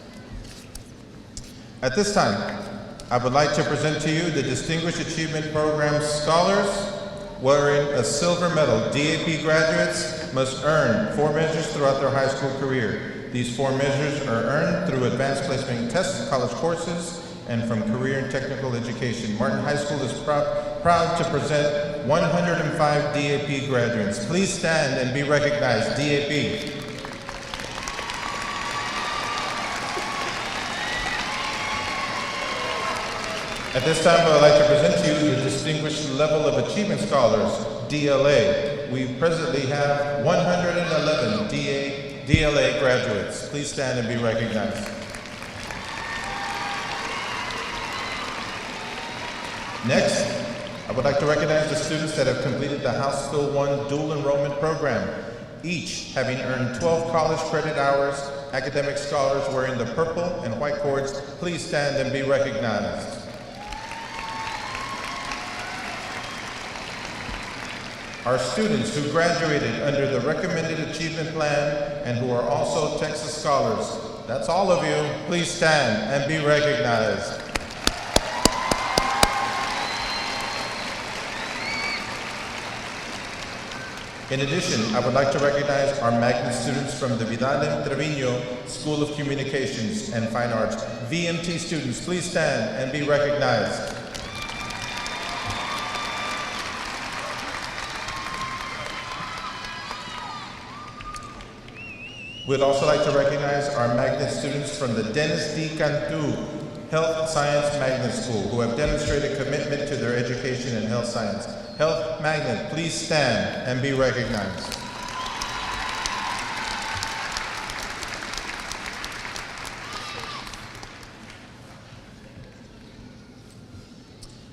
At this time, I would like to present to you the Distinguished Achievement Program scholars wearing a silver medal. DAP graduates must earn 4 measures throughout their high school career. These 4 measures are earned through advanced placement tests, college courses, and from career and technical education. Martin High School is proud to present 105 DAP graduates. Please stand and be recognized, DAP. At this time, I would like to present to you the Distinguished Level of Achievement Scholars, DLA. We presently have 111 DLA graduates. Please stand and be recognized. Next, I would like to recognize the students that have completed the House Bill 1 dual enrollment program, each having earned 12 college credit hours. Academic scholars wearing the purple and white cords, please stand and be recognized. Our students who graduated under the Recommended Achievement Plan and who are also Texas Scholars, that's all of you, please stand and be recognized. In addition, I would like to recognize our magnet students from the Vidal and Trevino School of Communications and Fine Arts. VMT students, please stand and be recognized. We'd also like to recognize our magnet students from the Dennis D. Cantu Health Science Magnet School who have demonstrated commitment to their education in health science. Health Magnet, please stand and be recognized.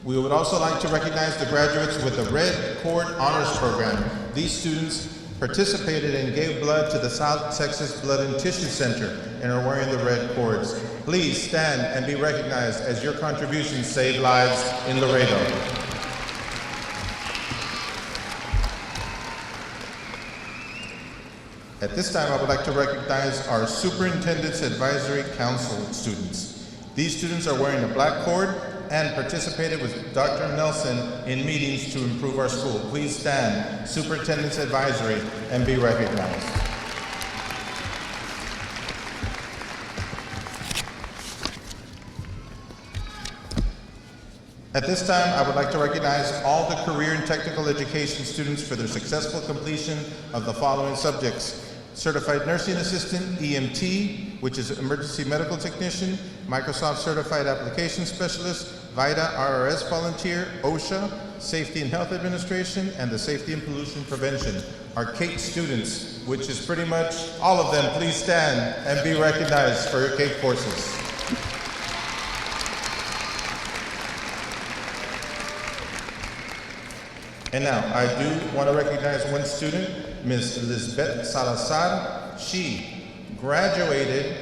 We would also like to recognize the graduates with the Red Cord Honors Program. These students participated and gave blood to the South Texas Blood and Tissue Center and are wearing the red cords. Please stand and be recognized as your contributions save lives in Laredo. At this time, I would like to recognize our Superintendent's Advisory Council students. These students are wearing a black cord and participated with Dr. Nelson in meetings to improve our school. Please stand, Superintendent's Advisory, and be recognized. At this time, I would like to recognize all the career and technical education students for their successful completion of the following subjects: Certified Nursing Assistant, EMT, which is Emergency Medical Technician, Microsoft Certified Application Specialist, VITA RRS Volunteer, OSHA, Safety and Health Administration, and the Safety and Pollution Prevention. Our CAPE students, which is pretty much all of them, please stand and be recognized for your CAPE courses. And now, I do want to recognize one student, Ms. Lisbeth Salazar. She graduated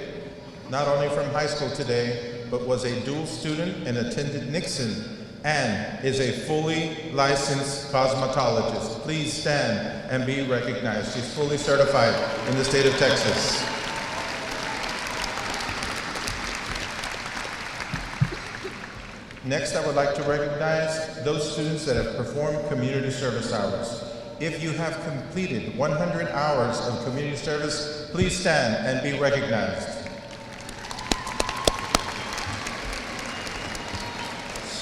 not only from high school today, but was a dual student and attended Nixon, and is a fully licensed cosmetologist. Please stand and be recognized. She's fully certified in the state of Texas. Next, I would like to recognize those students that have performed community service hours. If you have completed 100 hours of community service, please stand and be recognized.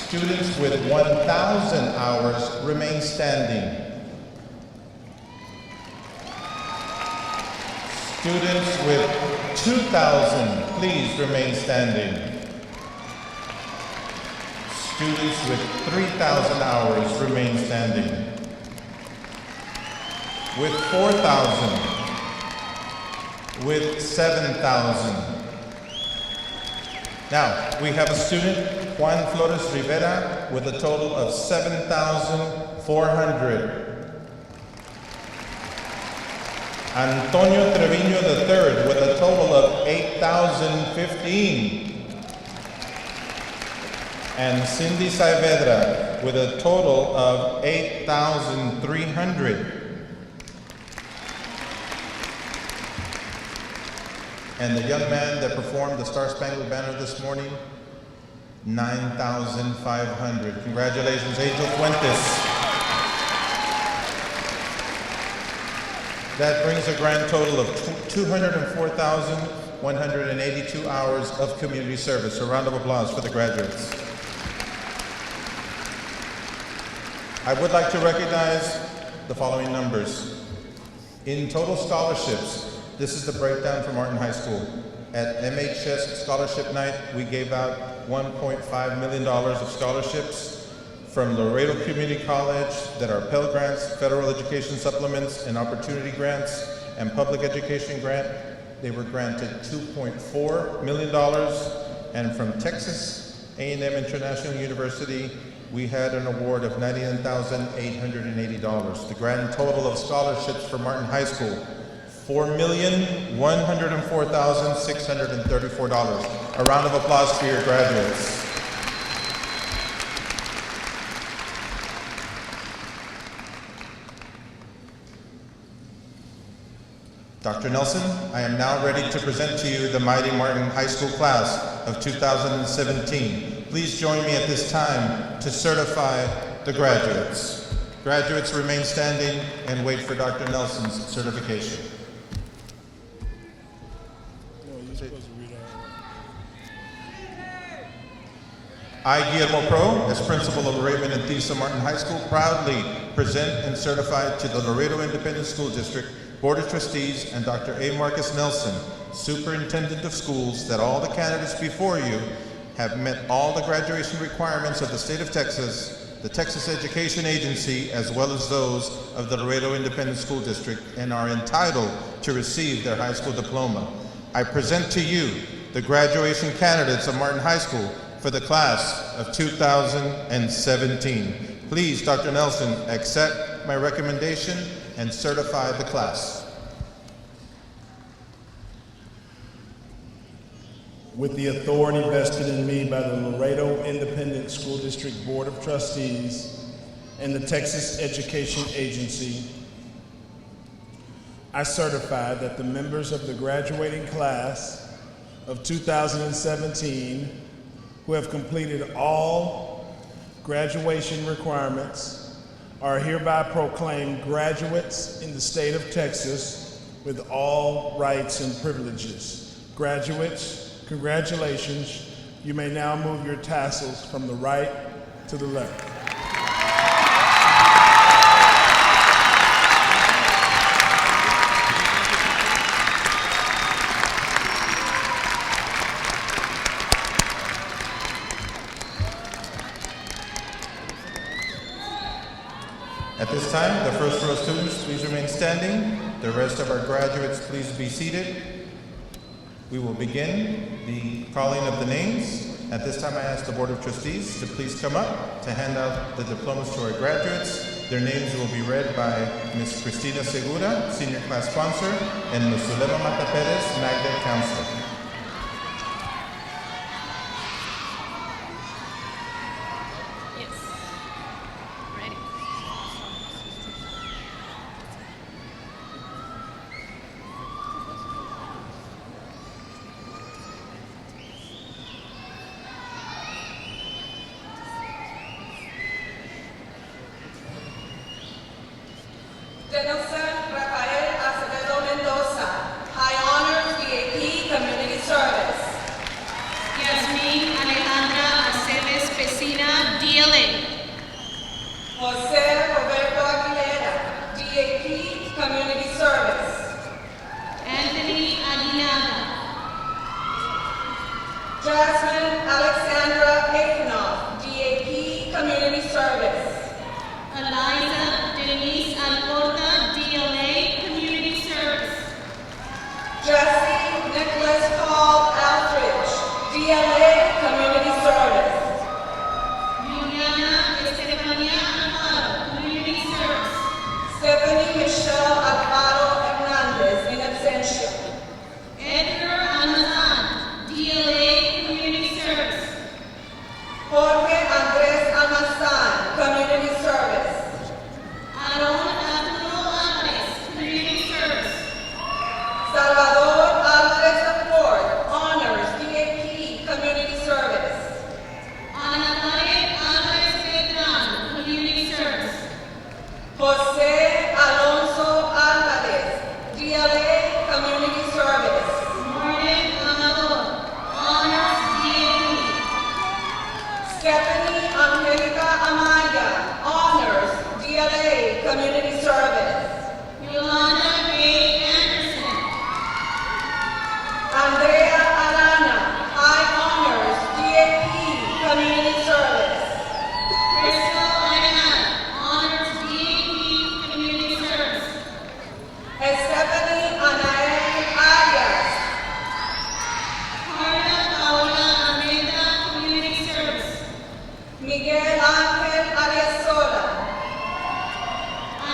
Students with 1,000 hours remain standing. Students with 2,000, please remain standing. Students with 3,000 hours remain standing. With 4,000, with 7,000. Now, we have a student, Juan Flores Rivera, with a total of 7,400. Antonio Trevino III with a total of 8,015. And Cindy Saavedra with a total of 8,300. And the young man that performed the Star Spangled Banner this morning, 9,500. Congratulations, Angel Fuentes. That brings a grand total of 204,182 hours of community service. A round of applause for the graduates. I would like to recognize the following numbers. In total scholarships, this is the breakdown for Martin High School. At MHS Scholarship Night, we gave out $1.5 million of scholarships from Laredo Community College that are Pell Grants, Federal Education Supplements, and Opportunity Grants, and Public Education Grant. They were granted $2.4 million. And from Texas A&M International University, we had an award of $99,880. The grand total of scholarships for Martin High School, $4,104,634. A round of applause for your graduates. Dr. Nelson, I am now ready to present to you the mighty Martin High School class of 2017. Please join me at this time to certify the graduates. Graduates remain standing and wait for Dr. Nelson's certification. I, Guillermo Pro, as principal of Raymond and Thesa Martin High School, proudly present and certify to the Laredo Independent School District Board of Trustees and Dr. A. Marcus Nelson, Superintendent of Schools, that all the candidates before you have met all the graduation requirements of the state of Texas, the Texas Education Agency, as well as those of the Laredo Independent School District, and are entitled to receive their high school diploma. I present to you the graduation candidates of Martin High School for the class of 2017. Please, Dr. Nelson, accept my recommendation and certify the class. With the authority vested in me by the Laredo Independent School District Board of Trustees and the Texas Education Agency, I certify that the members of the graduating class of 2017 who have completed all graduation requirements are hereby proclaimed graduates in the state of Texas with all rights and privileges. Graduates, congratulations. You may now move your tassels from the right to the left. At this time, the first row students, please remain standing. The rest of our graduates, please be seated. We will begin the calling of the names. At this time, I ask the Board of Trustees to please come up to hand out the diplomas to our graduates. Their names will be read by Ms. Cristina Segura, Senior Class Sponsor, and Ms. Zulema Mata Perez, Magna Counselor.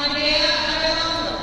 Andrea Arredondo,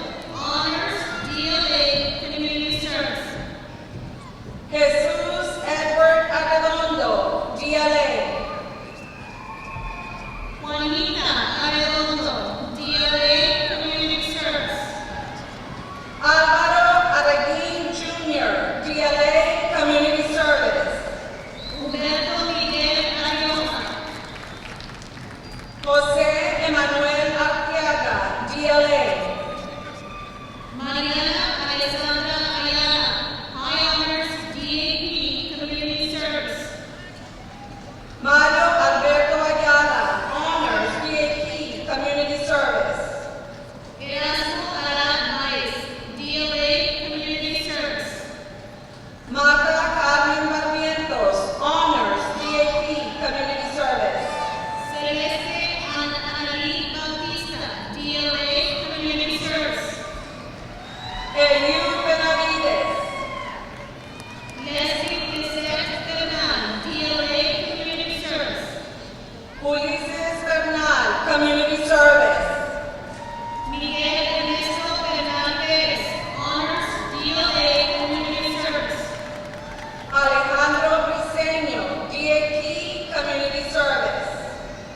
Community Service.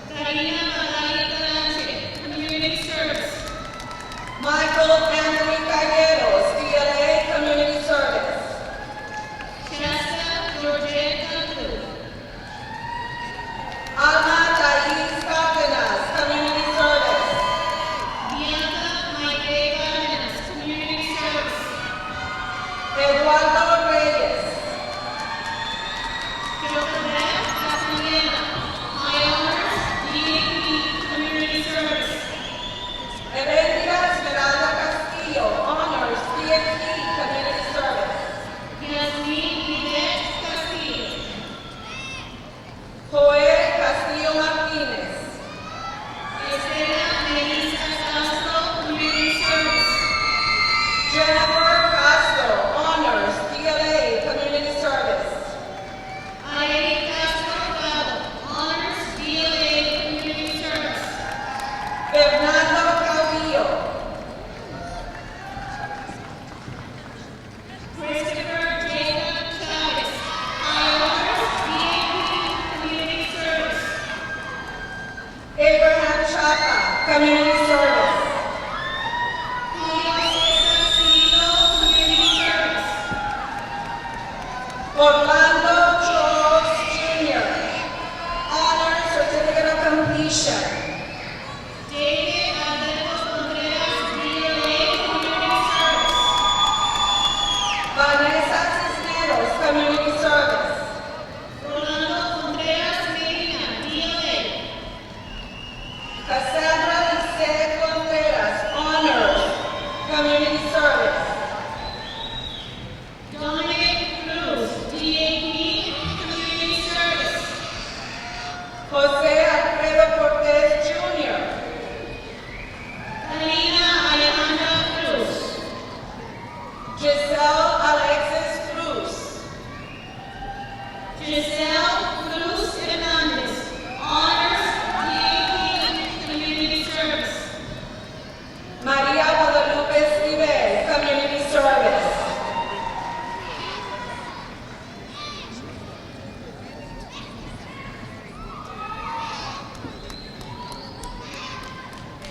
Karina Magalit, Community Service. Michael Anthony Calleros, DLA, Community Service. Shasta Georgette Cruz. Alma Thais Cárdenas, Community Service. Bianca Maite Cárdenas, Community Service. Eduardo Reyes. Chocolate Castellana, High Honors, DAP, Community Service. Heredia Esmeralda Castillo, Honors, DAP, Community Service. Yasmin Vidette Castillo. Joel Castillo Martínez. Estela Melissa Castro, Community Service. Jennifer Castro, Honors, DLA, Community Service. Irene Castro Cabo, Honors, DLA, Community Service. Fernando Caudillo. Christopher Jacob Chavez, Honors, DAP, Community Service. Abraham Chapa, Community Service. Julio Cesar Cirilo, Community Service. Orlando Charles Jr., Honors, Certificate of Completion. David Alberto Contreras, DLA, Community Service. Vanessa Cisneros, Community Service. Rolando Contreras Medina, DLA. Cassandra Lisette Contreras, Honors, Community Service. Dominic Cruz, DAP, Community Service. Jose Alfredo Cortez Jr. Alina Alejandra Cruz. Giselle Alexis Cruz. Giselle Cruz Hernandez, Honors, DAP, Community Service. Maria Guadalupe Esquivel, Community Service.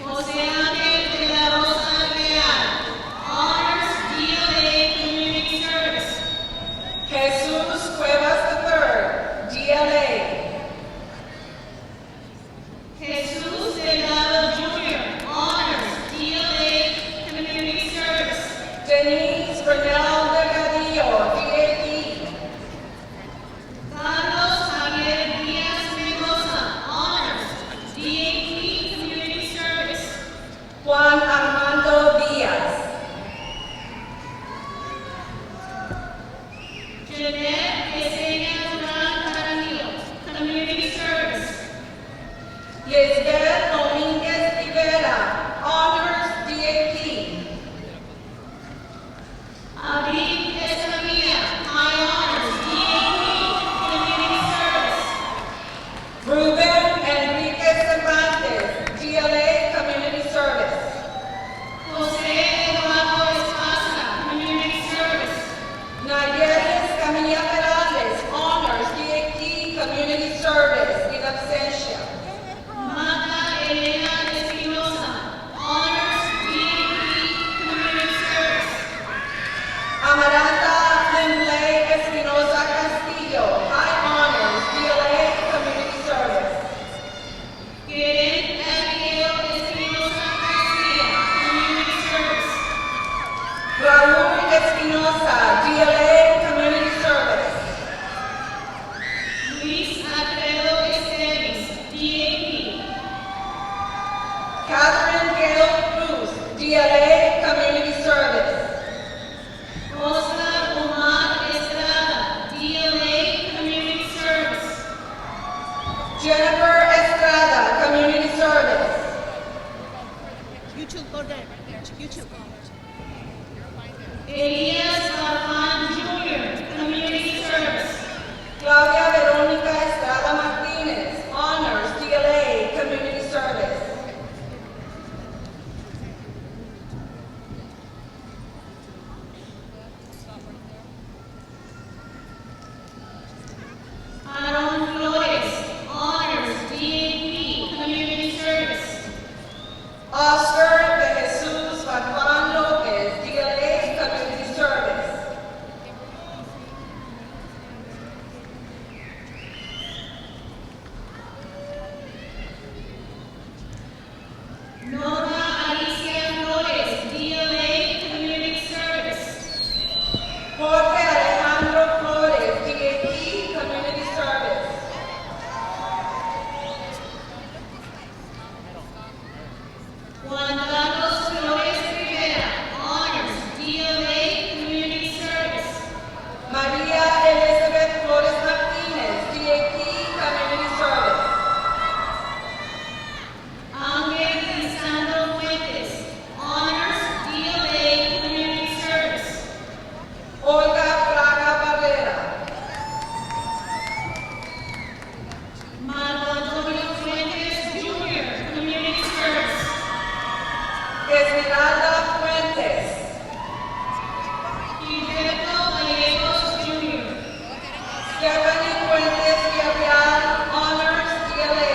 José Ángel de la Rosa Real, Honors, DLA, Community Service. Jesus Cuevas III, DLA. Jesus Delgado Jr., Honors, DLA, Community Service. Denise Bernal Delgadillo, DAP. Carlos Javier Díaz Mendoza, Honors, DAP, Community Service. Juan Armando Díaz. Jeanette Yesenia Durán Caramillo, Community Service. Yesbel Domínguez Rivera, Honors, DAP. Abril Escamilla, High Honors, DAP, Community Service. Ruben Enriquez Cervantes, DLA, Community Service. José Eduardo Espasa, Community Service. Nayeli Escamilla Perales, Honors, DAP, Community Service, in absentia. Magda Elena Espinosa, Honors, DAP, Community Service. Amaranta Lindley Espinosa Castillo, High Honors, DLA, Community Service. Keren Abigail Espinosa Garcia, Community Service. Raúl Espinosa, DLA, Community Service. Luis Alfredo Esteves, DAP. Catherine Gail Cruz, DLA, Community Service. Oscar Omar Estrada, DLA, Community Service. Jennifer Estrada, Community Service. YouTube, go there, right there. YouTube. Elias Barhan Jr., Community Service. Claudia Verónica Estrada Martínez, Honors, DLA, Community Service. Aaron Flores, Honors. Esmeralda Fuentes. Guillermo Gallegos Jr. Stephanie Fuentes Villarreal, Honors DLA.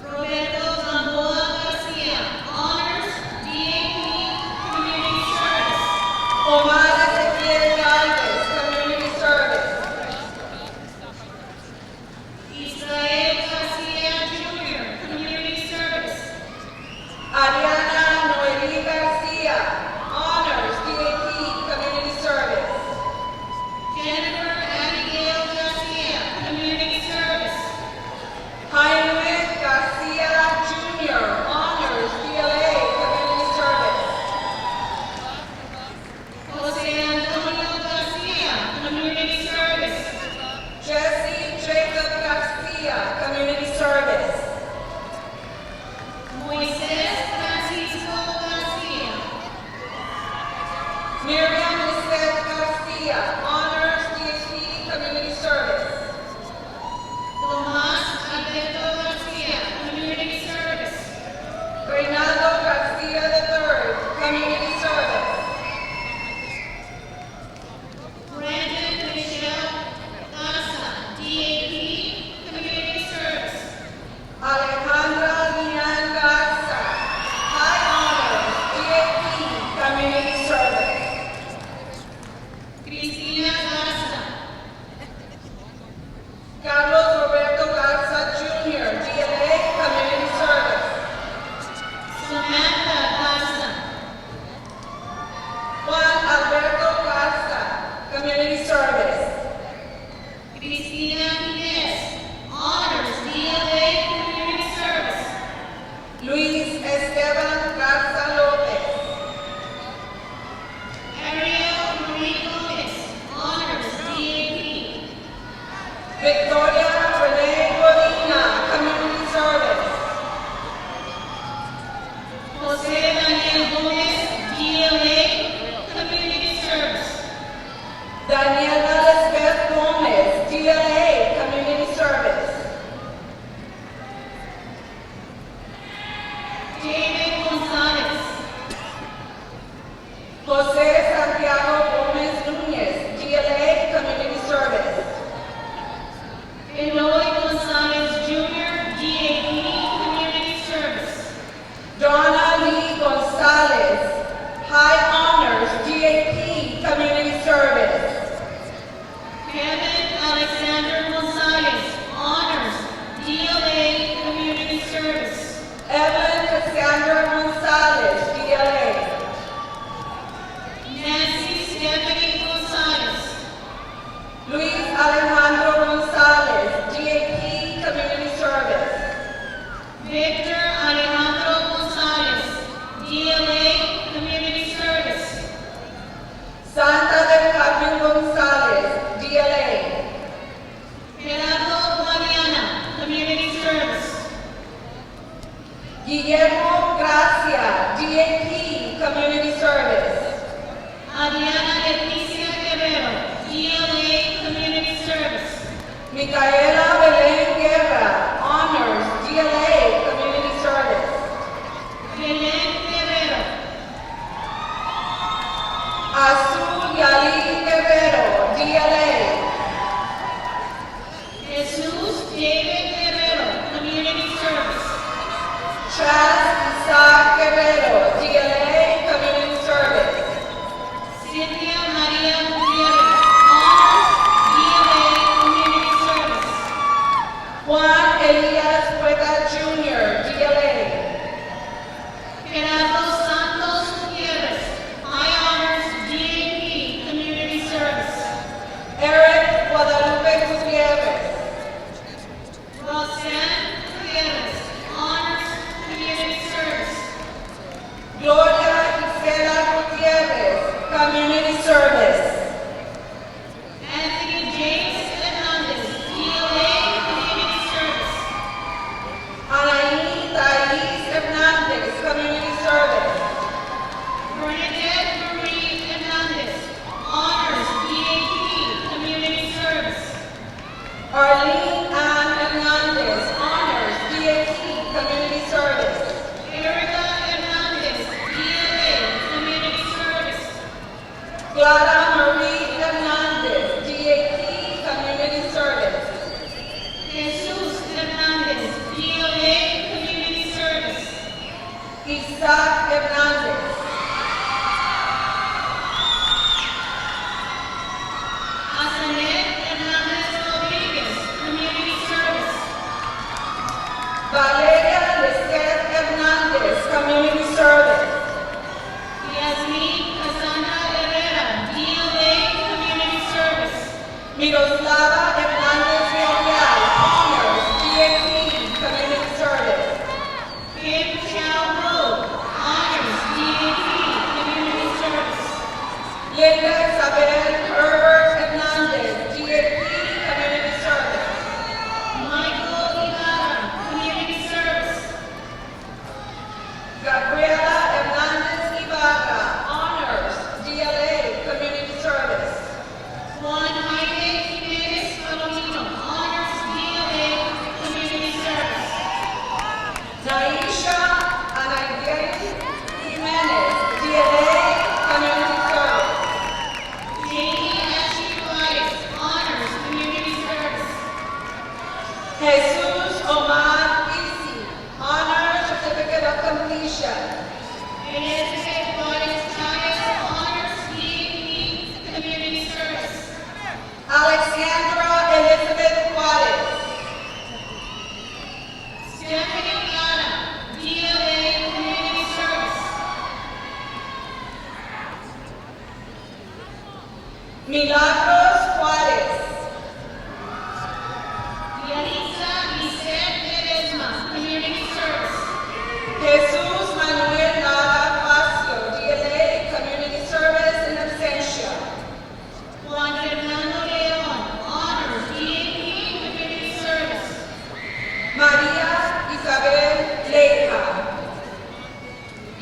Roberto Gamboa Garcia, Honors DAP Community Service. Omar Ezequiel Galvez, Community Service. Israel Garcia Jr., Community Service. Ariana Noeli Garcia, Honors DAP Community Service. Jennifer Abigail Garcia, Community Service. Jaime Garcia Jr., Honors DLA Community Service. Jose Antonio Garcia, Community Service. Jesse Jacob Garcia, Community Service. Moises Francisco Garcia. Miriam Lisette Garcia, Honors DHP Community Service. Tomás Alberto Garcia, Community Service. Reinaldo Garcia III, Community Service. Brandon Michelle Garza, DAP, Community Service. Alejandra Lian Garza, High Honors, DAP, Community Service. Cristina Garza. Carlos Roberto Garza Jr., DLA, Community Service. Samantha Garza. Juan Alberto Garza, Community Service. Cristina Inez, Honors DLA, Community Service. Luis Esteban Garza Lopez. Ariel Marie Gomez, Honors DAP. Victoria Renee Godina, Community Service. Jose Daniel Gomez, DLA, Community Service. Daniela Lisbeth Gomez, DLA, Community Service. David Gonzalez. Jose Santiago Gomez Núñez, DLA, Community Service. Eloy Gonzalez Jr., DAP, Community Service. Donna Lee Gonzalez, High Honors, DAP, Community Service. Kevin Alexander Gonzalez, Honors, DLA, Community Service. Evan Cassandra Gonzalez, DLA. Nancy Stephanie Gonzalez. Luis Alejandro Gonzalez, DAP, Community Service. Victor Alejandro Gonzalez, DLA, Community Service. Santa del Carmen Gonzalez, DLA. Gerardo Guadiana, Community Service. Guillermo Gracia, DAP, Community Service. Adriana Leticia Guerrero, DLA, Community Service. Micaela Belén Guerra, Honors, DLA, Community Service. Belén Guerrero. Azul Yali Guerrero, DLA. Jesus David Guerrero, Community Service. Chaz Isaac Guerrero, DLA, Community Service. Cynthia Maria Gutierrez, Honors, DLA, Community Service. Juan Elias Cueta Jr., DLA. Gerardo Santos Gutierrez, High Honors, DAP, Community Service. Eric Guadalupe Gutierrez. Roxanne Gutierrez, Honors, Community Service. Gloria Isela Gutierrez, Community Service. Anthony James Hernandez, DLA, Community Service. Anaí Thais Hernandez, Community Service. Bernadette Marie Hernandez, Honors, Isaac Hernandez. Azanet Hernandez Rodriguez, Community Service. Valeria Lizeth Hernandez, Community Service. Yasmin Casana Herrera, DLA, Community Service. Miroslava Hernandez Villarreal, Honors, DAP, Community Service. Kim Chao Ho, Honors, DAP, Community Service. Linda Isabel Herbert Hernandez, DAP, Community Service. Michael Ibarra, Community Service. Gabriela Hernandez Ibarra, Honors, DLA, Community Service. Juan Jaime Jimenez Palomino, Honors, DLA, Community Service. Naisha Anaide Jimenez, DLA, Community Service. Jamie Ashley Rice, Honors, Community Service. Jesus Omar Isi, Honors, Certificate of Completion. Elizabeth Flores Chavez, Honors, DAP, Community Service. Alexandra Elizabeth Juarez. Stephanie Lara, DLA, Community Service. Milagros Juarez. Yalitza Lisette Ledesma, Community Service. Jesus Manuel Lara Facio, DLA, Community Service in absentia. Juan Fernando Leon, Honors, DAP, Community Service. Maria Isabel Leija.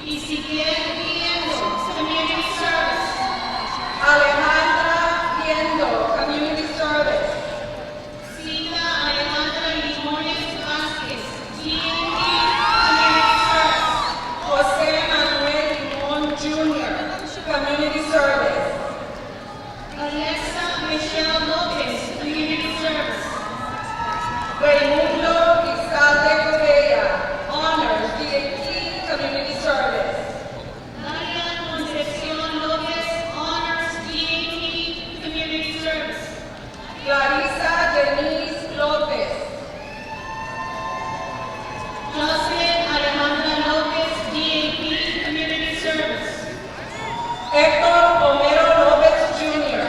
Ezequiel Viendo, Community Service. Alejandra Viendo, Community Service. Sita Alejandra Limones Vázquez, DAP, Community Service. Jose Manuel Limon Jr., Community Service. Alexa Michelle Lopez, Community Service. Raimundo Izalde Correa, Honors, DAP, Community Service. Marian Concepcion Lopez, Honors, DAP, Community Service. Clarissa Denise Lopez. Jocelyn Alejandra Lopez, DAP, Community Service. Héctor Homero Lopez Jr.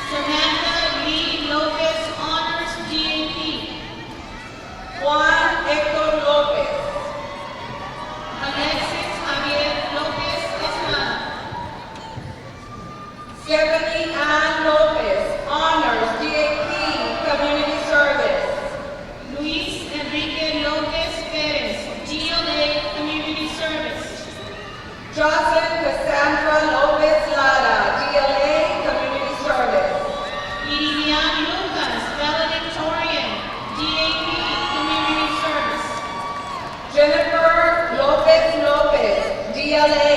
Samantha Lee Lopez, Honors, DAP. Juan Héctor Lopez. Alexis Javier Lopez Estrada. Stephanie Ann Lopez, Honors, DAP, Community Service. Luis Enrique Lopez Perez, DLA, Community Service. Jocelyn Cassandra Lopez Lara, DLA, Community Service. Iridian Lucas, Valedictorian, DAP, Community Service. Jennifer Lopez Lopez, DLA.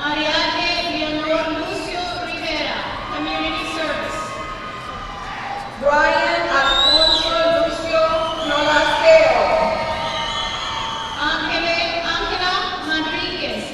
Ariadne Leonor Lucio Rivera, Community Service. Brian Alfonso Lucio Nolasqueo. Angela Manriquez,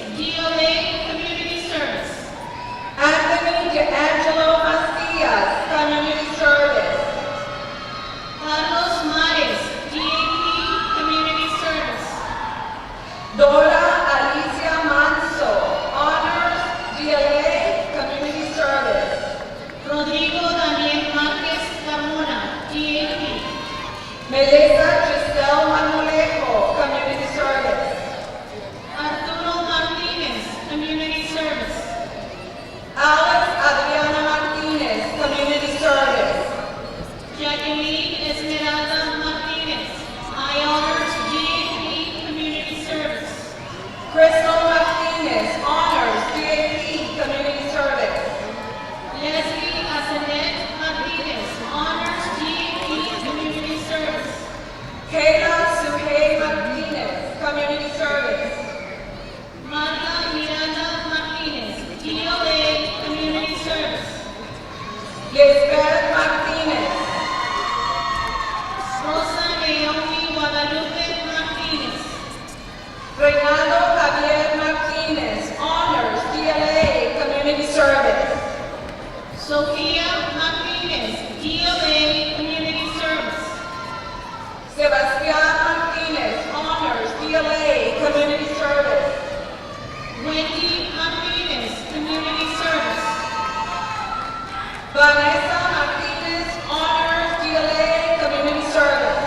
Reynaldo Javier Martinez, Honors, DLA, Community Service. Sofía Martinez, DLA, Community Service. Sebastián Martinez, Honors, DLA, Community Service. Wendy Martinez, Community Service. Vanessa Martinez, Honors, DLA, Community Service.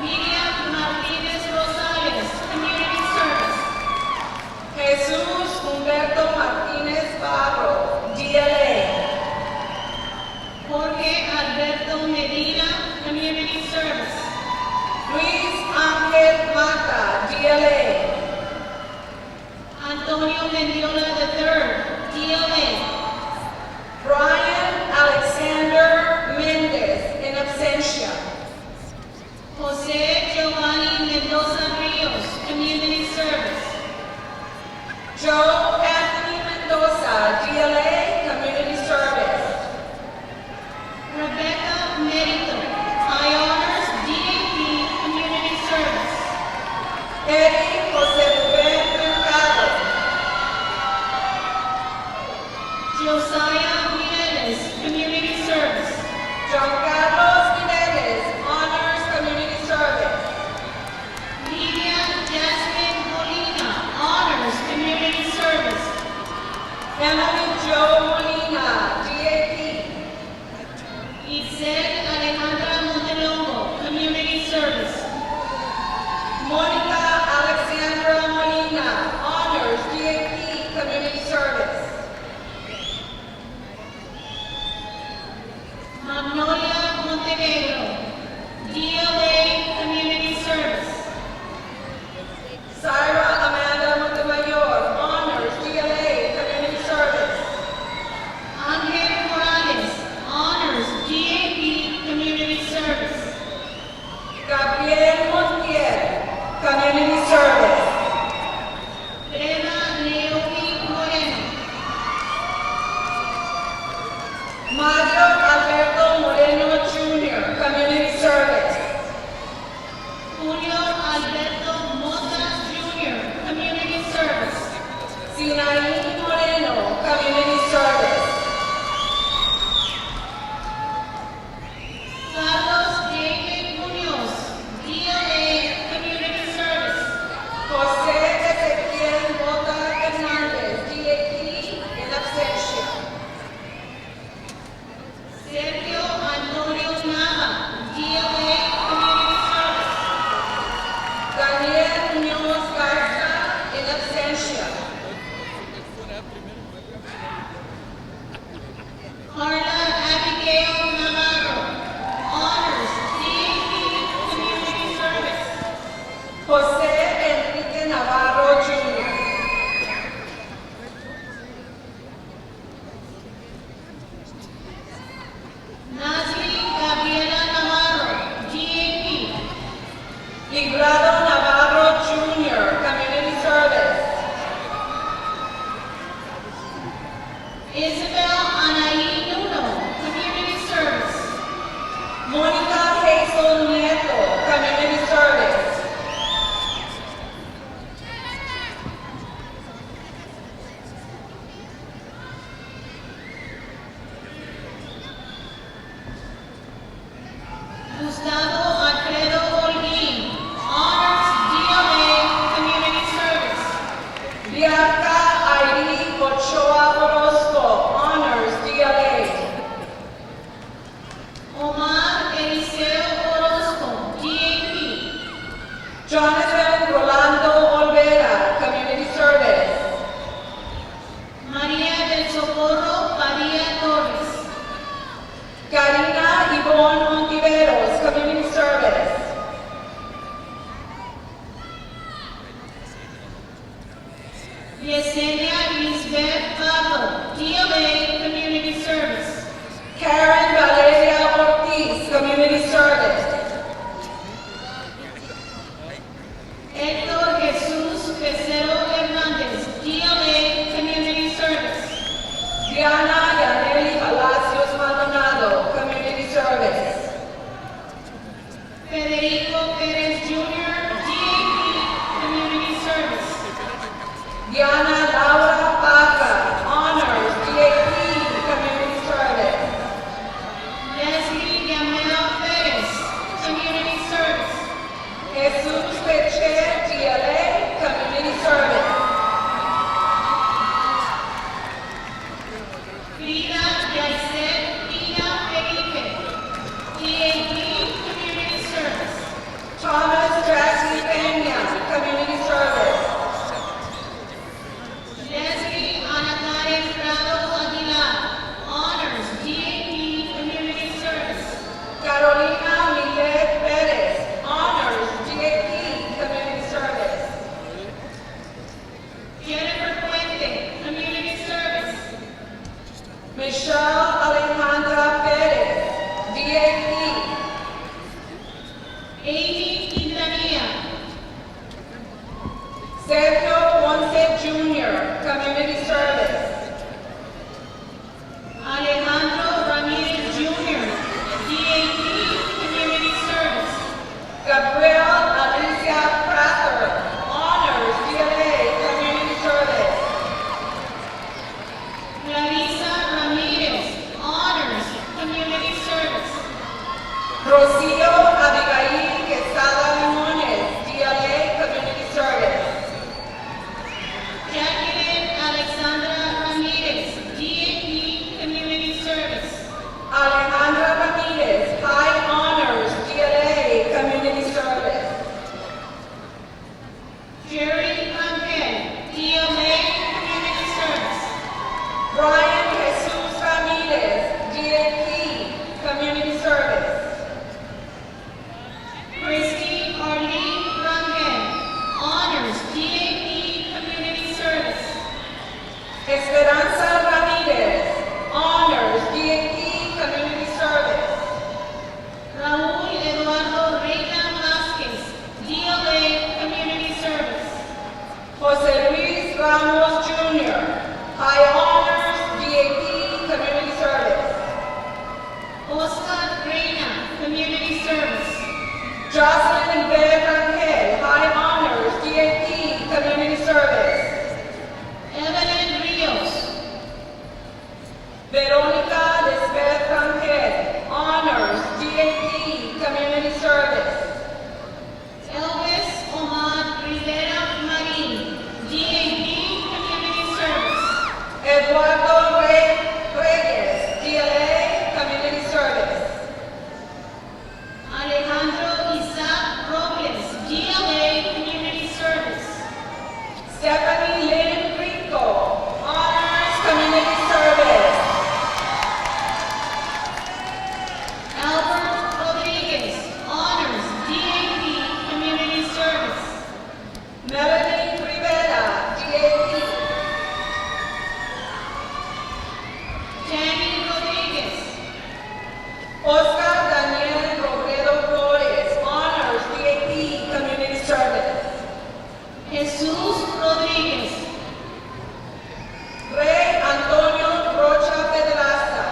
Miriam Martinez Rosales, Community Service. Jesus Humberto Martinez Barro, DLA. Jorge Alberto Medina, Community Service. Luis Ángel Mata, DLA. Antonio Mendiola III, DLA. Brian Alexander Mendez, in absentia. Jose Giovanni Mendoza Rios, Community Service. Joe Anthony Mendoza, DLA, Community Service. Rebecca Merito, I Honors, DAP, Community Service. Eddie Jose Rubén Mercado. Josiah Mireles, Community Service. John Carlos Mireles, Honors, Community Service. Lidia Jasmine Molina, Honors, Community Service. Emily Jo Molina, DAP. Itzel Alejandra Montelongo, Community Service. Monica Alexandra Molina, Honors, DAP, Community Service. Magnolia Montenegro, DLA, Community Service. Syra Amanda Montemayor, Honors, DLA, Community Service. Angel Morales, Honors, DAP, Community Service. Gabriel Montiel, Community Service. Brenda Naomi Moreno. Mario Alberto Moreno Jr., Community Service. Julio Alberto Mota Jr., Community Service. Sinaí Moreno, Community Service. Carlos David Munoz, DLA, Community Service. José Ezequiel Bota Hernández, DAP, in absentia. Sergio Antonio Nava, DLA, Community Service. Daniel Munoz Garza, in absentia. Carla Abigail Navarro, Honors, DAP, Community Service. José Enrique Navarro, Jr. Nazli Gabriela Navarro, DAP. Librado Navarro, Jr., Community Service. Isabel Anaí Nuno, Community Service. Monica Hazel Nieto, Community Service. Gustavo Alfredo Holguín, Honors, DLA, Community Service. Bianca Airi Ochoa Orozco, Honors, DLA. Omar Eliseo Orozco, DAP. Jonathan Rolando Olvera, Community Service. María del Socorro Padilla Torres. Karina Yvonne Ontiveros, Community Service. Yesenia Lisbeth Pablo, DLA, Community Service. Karen Valeria Ortiz, Community Service. Héctor Jesus Pesero Hernández, DLA, Community Service. Diana Yaneli Palacios Maldonado, Community Service. Federico Perez Jr., DAP, Rodriguez Jr., Community Service. Alejandro Ramirez Jr., DAP, Community Service. Gabriel Alicia Prather, Honors, DLA, Community Service. Clarissa Ramirez, Honors, Community Service. Rocio Abigail Quesada Limones, DLA, Community Service. Jacqueline Alexandra Ramirez, DAP, Community Service. Alejandra Ramirez, High Honors, DLA, Community Service. Jerry Rangel, DLA, Community Service. Brian Jesus Ramirez, DAP, Community Service. Christy Arlene Rangel, Honors, DAP, Community Service. Esperanza Ramirez, Honors, DAP, Community Service. Raúl Eduardo Reina Vázquez, DLA, Community Service. José Luis Ramos Jr., High Honors, DAP, Community Service. Oscar Reina, Community Service. Jocelyn Beth Rangel, High Honors, DAP, Community Service. Evelyn Rios. Verónica Lisbeth Rangel, Honors, DAP, Community Service. Elvis Omar Rivera Marín, DAP, Community Service. Eduardo Reyes, DLA, Community Service. Alejandro Isaac Robles, DLA, Community Service. Stephanie Lynn Rico, Honors, Community Service. Albert Rodriguez, Honors, DAP, Community Service. Melanie Rivera, DAP. Tammy Rodriguez. Oscar Daniel Robredo Flores, Honors, DAP, Community Service. Jesús Rodríguez. Rey Antonio Rocha Pedraza.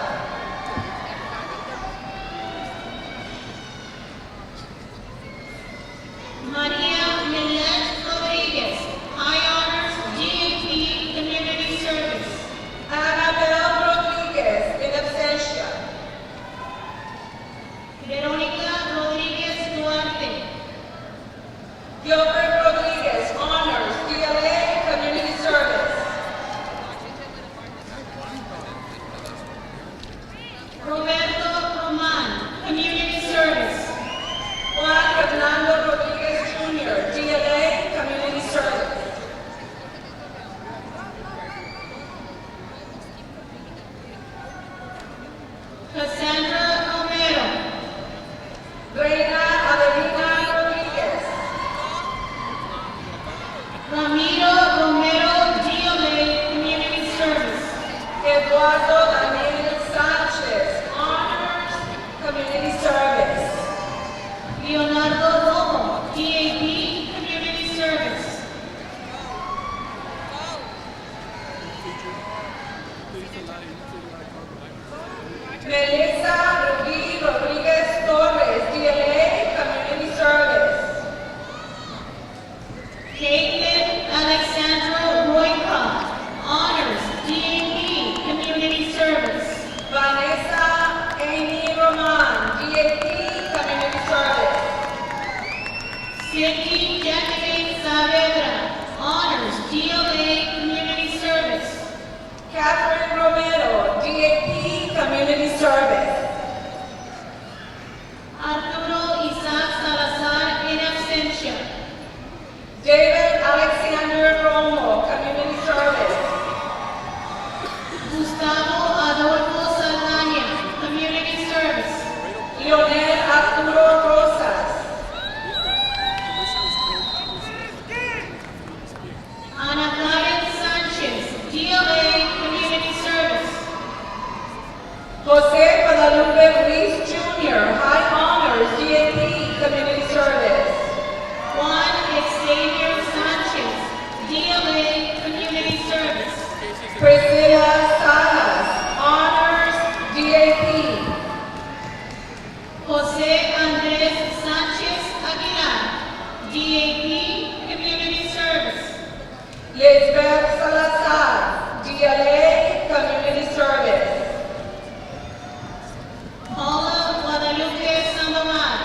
María Melet Rodríguez, High Honors, DAP, Community Service. Annabel Rodríguez, in absentia. Verónica Rodríguez Duarte. Gilbert Rodríguez, Honors, DLA, Community Service. Roberto Román, Community Service. Juan Fernando Rodríguez Jr., DLA, Community Service. Cassandra Romero. Reina Adelina Rodríguez. Ramiro Romero, DLA, Community Service. Eduardo Daniel Sánchez, Honors, Community Service. Leonardo Romo, DAP, Community Service. Melissa Ruby Rodríguez Torres, DLA, Community Service. Caitlin Alexandra Roycott, Honors, DAP, Community Service. Vanessa Amy Roman, DAP, Community Service. Cindy Jacqueline Saavedra, Honors, DLA, Community Service. Catherine Romero, DAP, Community Service. Arturo Isaac Salazar, in absentia. David Alexander Romo, Community Service. Gustavo Adolfo Saldaña, Community Service. Leonel Arturo Rosas. Ana Karen Sanchez, DLA, Community Service. José Guadalupe Priscilla Salas, honors, DAP. José Andrés Sánchez Aguilar, DAP, Community Service. Lisbeth Salazar, DLA, Community Service. Paula Guadalupe Sandoval,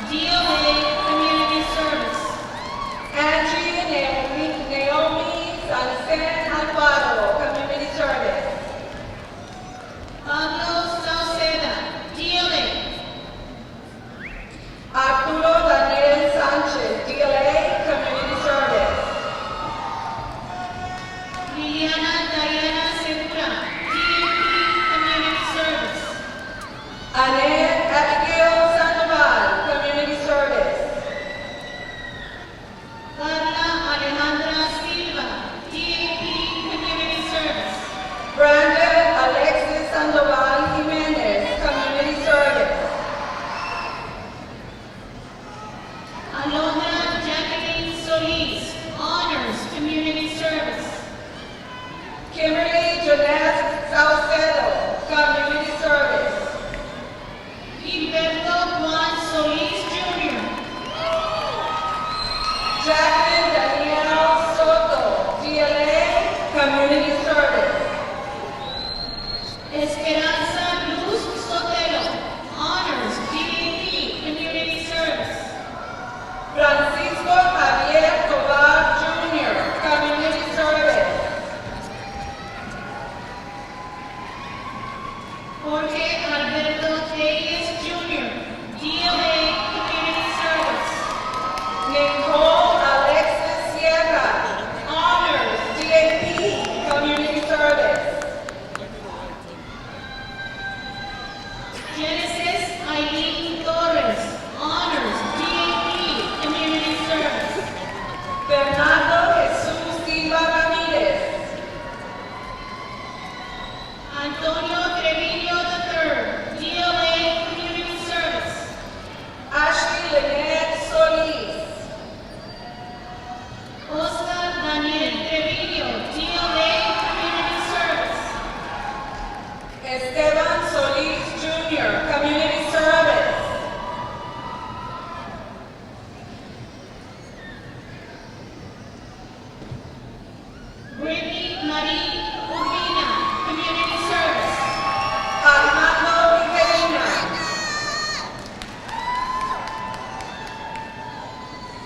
DLA, Community Service. Angie Naomi Sancen Alvaro, Community Service. Pablo Sauceda, DLA. Arturo Daniel Sanchez, DLA, Community Service. Liliana Diana Segura, DAP, Community Service. Annette Abigail Sandoval, Community Service. Carla Alejandra Silva, DAP, Community Service. Brandon Alexis Sandoval Jimenez, Community Service. Alondra Jacqueline Solis, honors, Community Service. Kimberly Jeanette Saucedo, Community Service. Gilberto Juan Solis Jr. Jacqueline Danielle Soto, DLA, Community Service. Esperanza Luz Sotelo, honors, DAP, Community Service. Francisco Javier Tobar Jr., Community Service. Jorge Alberto Telles Jr., DLA, Community Service. Nicole Alexis Sierra, honors, DAP, Community Service. Genesis Eileen Torres, honors, DAP, Community Service. Bernardo Jesus Silva Ramirez. Antonio Treviño III, DLA, Community Service. Ashley Lynette Solis. Oscar Daniel Treviño, DLA, Community Service. Esteban Solis Jr., Community Service. Brittany Marie Urbina, Community Service. Armando Rivera.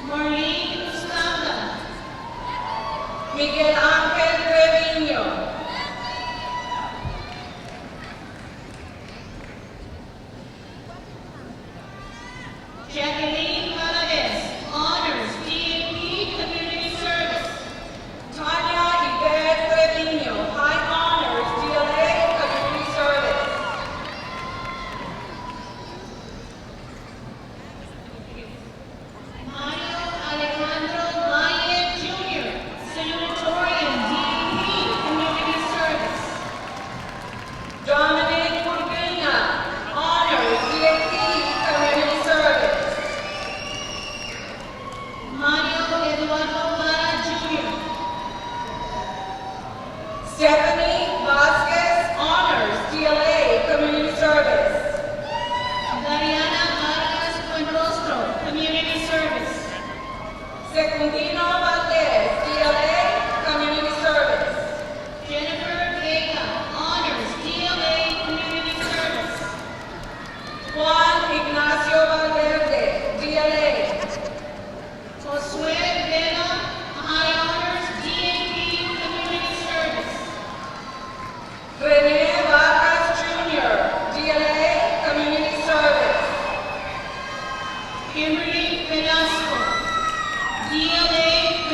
Marlene Bustamda, Miguel Ángel Treviño. Jacqueline Valadez, honors, DAP, Community Service. Tanya Yvette Treviño, High Honors, DLA, Community Service. Mario Alejandro Valle Jr., Salutatorian, DAP, Community Service. Dominic Urbina, Honors, DAP, Community Service. Mario Eduardo Vara Jr., Stephanie Vasquez, Honors, DLA, Community Service. Dariana Vargas Buenrostro, Community Service. Secundino Valdez, DLA, Community Service. Jennifer Vega, honors, DLA, Community Service. Juan Ignacio Valverde, DLA. Josué Vela, high honors, DAP, Community Service. René Vargas Jr., DLA, Community Service. Kimberly Velasco, DLA,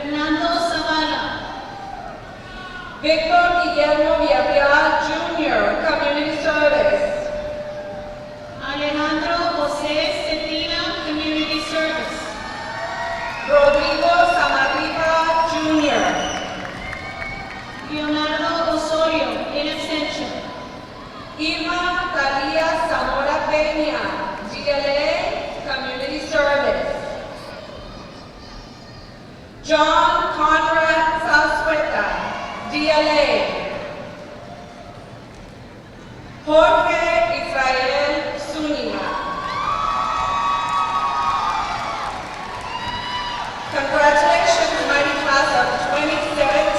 Fernando Zavala. Victor Guillermo Villarreal Jr., Community Service. Alejandro José Cetina, Community Service. Rodrigo Samarripa Jr. Leonardo Osorio, in absentia. Irma Talia Zamora Peña, GLA, Community Service. John Conrad Salsueta, DLA. Jorge Israel Zúñiga. Congratulations, mighty class of 2017.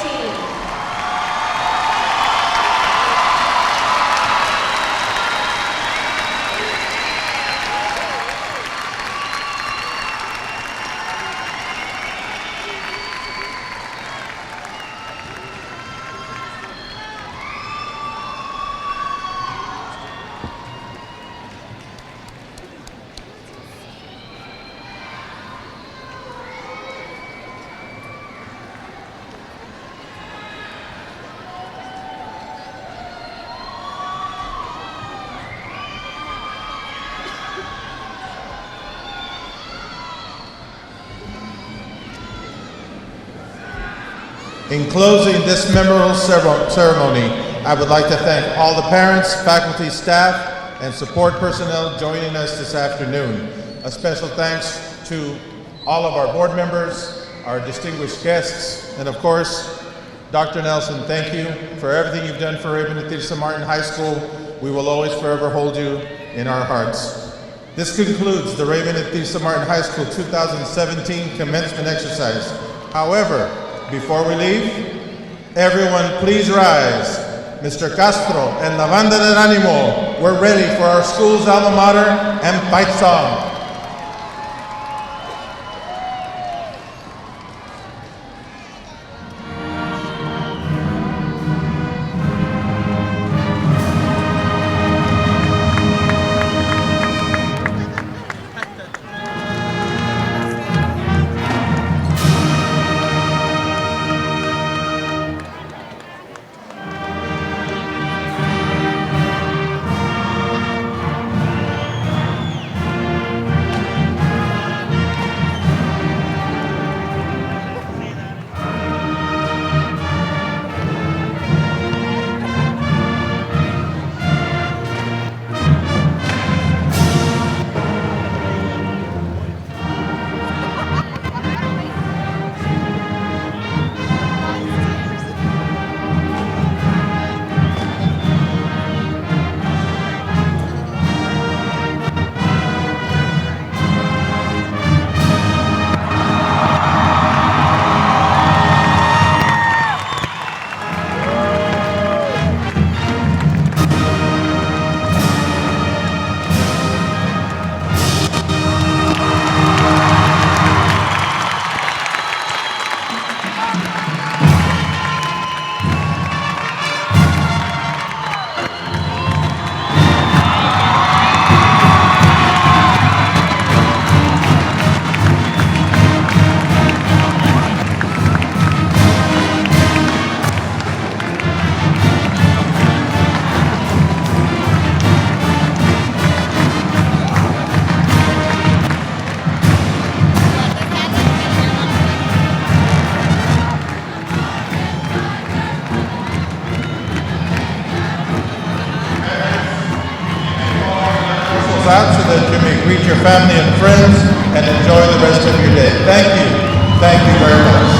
In closing this memorable ceremony, I would like to thank all the parents, faculty, staff, and support personnel joining us this afternoon. A special thanks to all of our board members, our distinguished guests, and of course, Dr. Nelson, thank you for everything you've done for Raven Tirsa Martin High School. We will always forever hold you in our hearts. This concludes the Raven Tirsa Martin High School 2017 commencement exercise. However, before we leave, everyone please rise. Mr. Castro and La Banda del Ánimo, we're ready for our school's alma mater and fight song. Out so that you may greet your family and friends and enjoy the rest of your day. Thank you. Thank you very much.